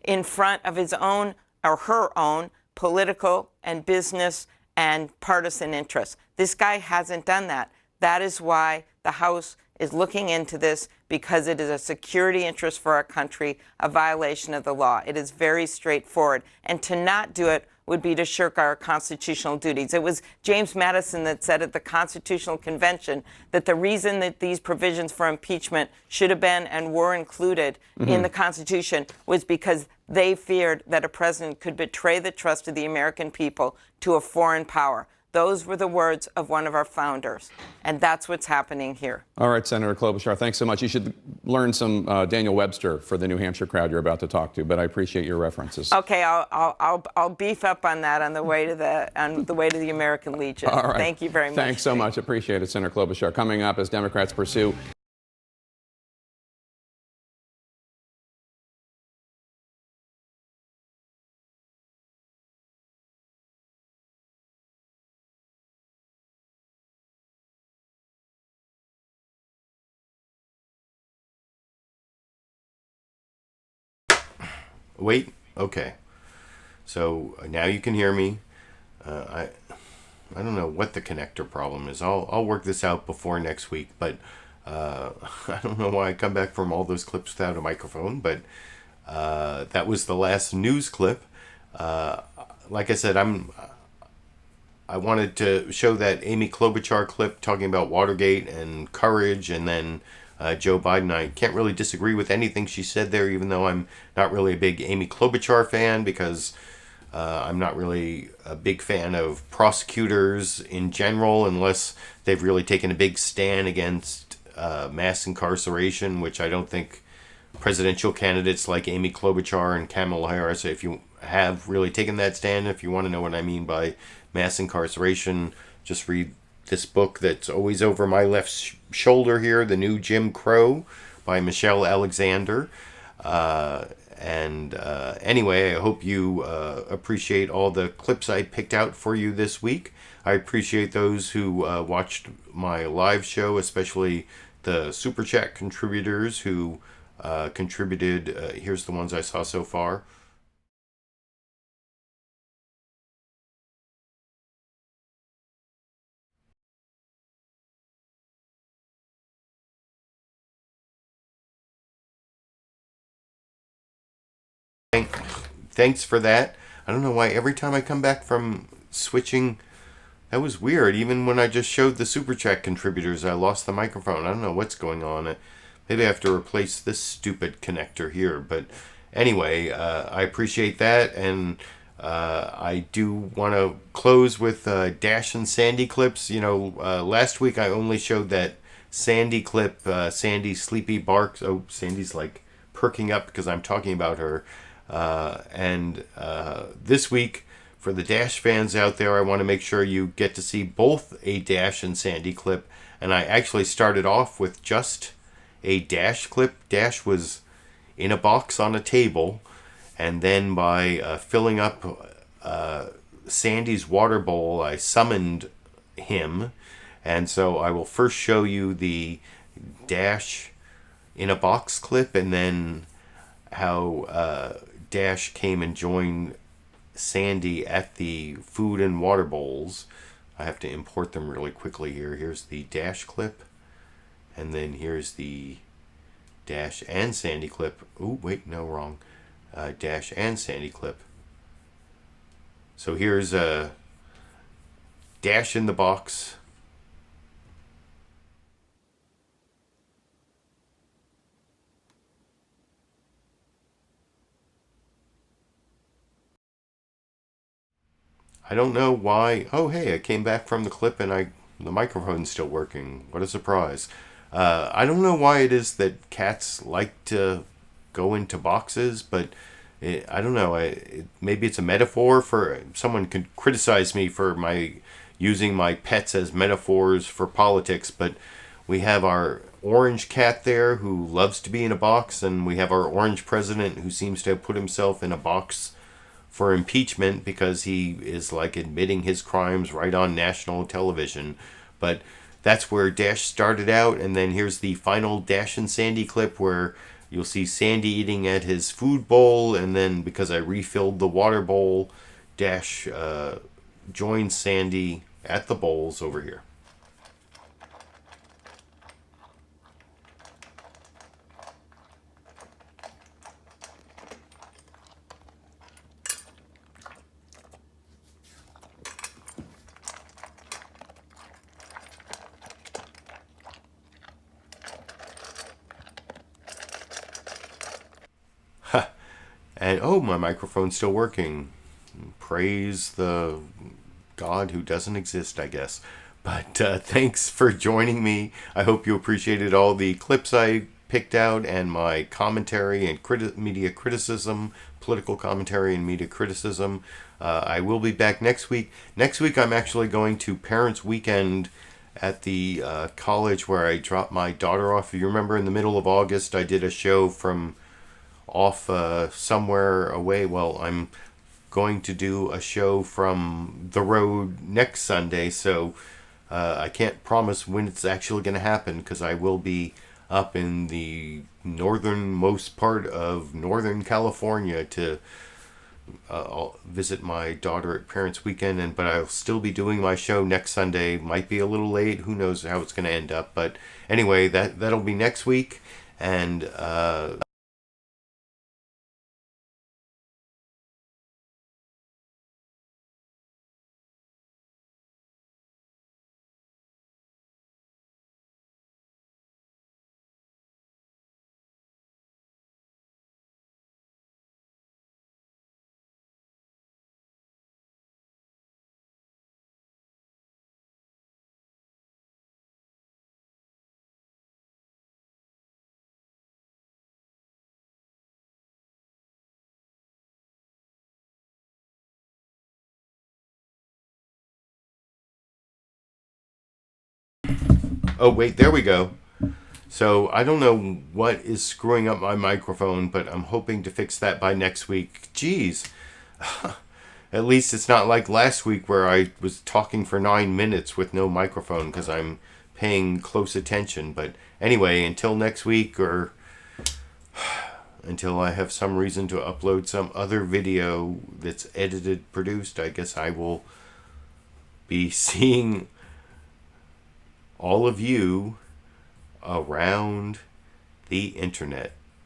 in front of his own or her own political and business and partisan interests. This guy hasn't done that. That is why the House is looking into this, because it is a security interest for our country, a violation of the law. It is very straightforward. And to not do it would be to shirk our constitutional duties. It was James Madison that said at the Constitutional Convention that the reason that these provisions for impeachment should have been and were included in the Constitution was because they feared that a president could betray the trust of the American people to a foreign power. Those were the words of one of our founders, and that's what's happening here. All right, Senator Klobuchar, thanks so much. You should learn some Daniel Webster for the New Hampshire crowd you're about to talk to, but I appreciate your references. Okay, I'll beef up on that on the way to the American Legion. All right. Thank you very much. Thanks so much. Appreciate it, Senator Klobuchar. Coming up as Democrats pursue Wait, okay. So now you can hear me. I don't know what the connector problem is. I'll work this out before next week, but I don't know why I come back from all those clips without a microphone, but that was the last news clip. Like I said, I wanted to show that Amy Klobuchar clip talking about Watergate and courage, and then Joe Biden. I can't really disagree with anything she said there, even though I'm not really a big Amy Klobuchar fan, because I'm not really a big fan of prosecutors in general, unless they've really taken a big stand against mass incarceration, which I don't think presidential candidates like Amy Klobuchar and Kamala Harris, if you have really taken that stand. If you want to know what I mean by mass incarceration, just read this book that's always over my left shoulder here, The New Jim Crow by Michelle Alexander. Anyway, I hope you appreciate all the clips I picked out for you this week. I appreciate those who watched my live show, especially the Super Chat contributors who contributed. Here's the ones I saw so far. Thanks for that. I don't know why every time I come back from switching, that was weird. Even when I just showed the Super Chat contributors, I lost the microphone. I don't know what's going on. Maybe I have to replace this stupid connector here. But anyway, I appreciate that. And I do want to close with Dash and Sandy clips. Last week I only showed that Sandy clip, Sandy sleepy barks. Oh, Sandy's like perking up because I'm talking about her. And this week, for the Dash fans out there, I want to make sure you get to see both a Dash and Sandy clip. And I actually started off with just a Dash clip. Dash was in a box on a table, and then by filling up Sandy's water bowl, I summoned him. And so I will first show you the Dash in a box clip, and then how Dash came and joined Sandy at the food and water bowls. I have to import them really quickly here. Here's the Dash clip, and then here's the Dash and Sandy clip. Oh, wait, no, wrong. Dash and Sandy clip. So here's a Dash in the box. I don't know why. Oh, hey, I came back from the clip and the microphone's still working. What a surprise. I don't know why it is that cats like to go into boxes, but I don't know. Maybe it's a metaphor for... Someone could criticize me for using my pets as metaphors for politics, but we have our orange cat there who loves to be in a box, and we have our orange president who seems to have put himself in a box for impeachment because he is like admitting his crimes right on national television. But that's where Dash started out, and then here's the final Dash and Sandy clip where you'll see Sandy eating at his food bowl, and then because I refilled the water bowl, Dash joins Sandy at the bowls over here. And oh, my microphone's still working. Praise the God who doesn't exist, I guess. But thanks for joining me. I hope you appreciated all the clips I picked out and my commentary and media criticism, political commentary and media criticism. I will be back next week. Next week I'm actually going to Parents' Weekend at the college where I dropped my daughter off. If you remember, in the middle of August I did a show from off somewhere away. Well, I'm going to do a show from the road next Sunday, so I can't promise when it's actually going to happen because I will be up in the northernmost part of Northern California to visit my daughter at Parents' Weekend, but I'll still be doing my show next Sunday. Might be a little late, who knows how it's going to end up, but anyway, that'll be next week. And oh, wait, there we go. So I don't know what is screwing up my microphone, but I'm hoping to fix that by next week. Jeez. At least it's not like last week where I was talking for 9 minutes with no microphone because I'm paying close attention. But anyway, until next week, or until I have some reason to upload some other video that's edited, produced, I guess I will be seeing all of you around the internet.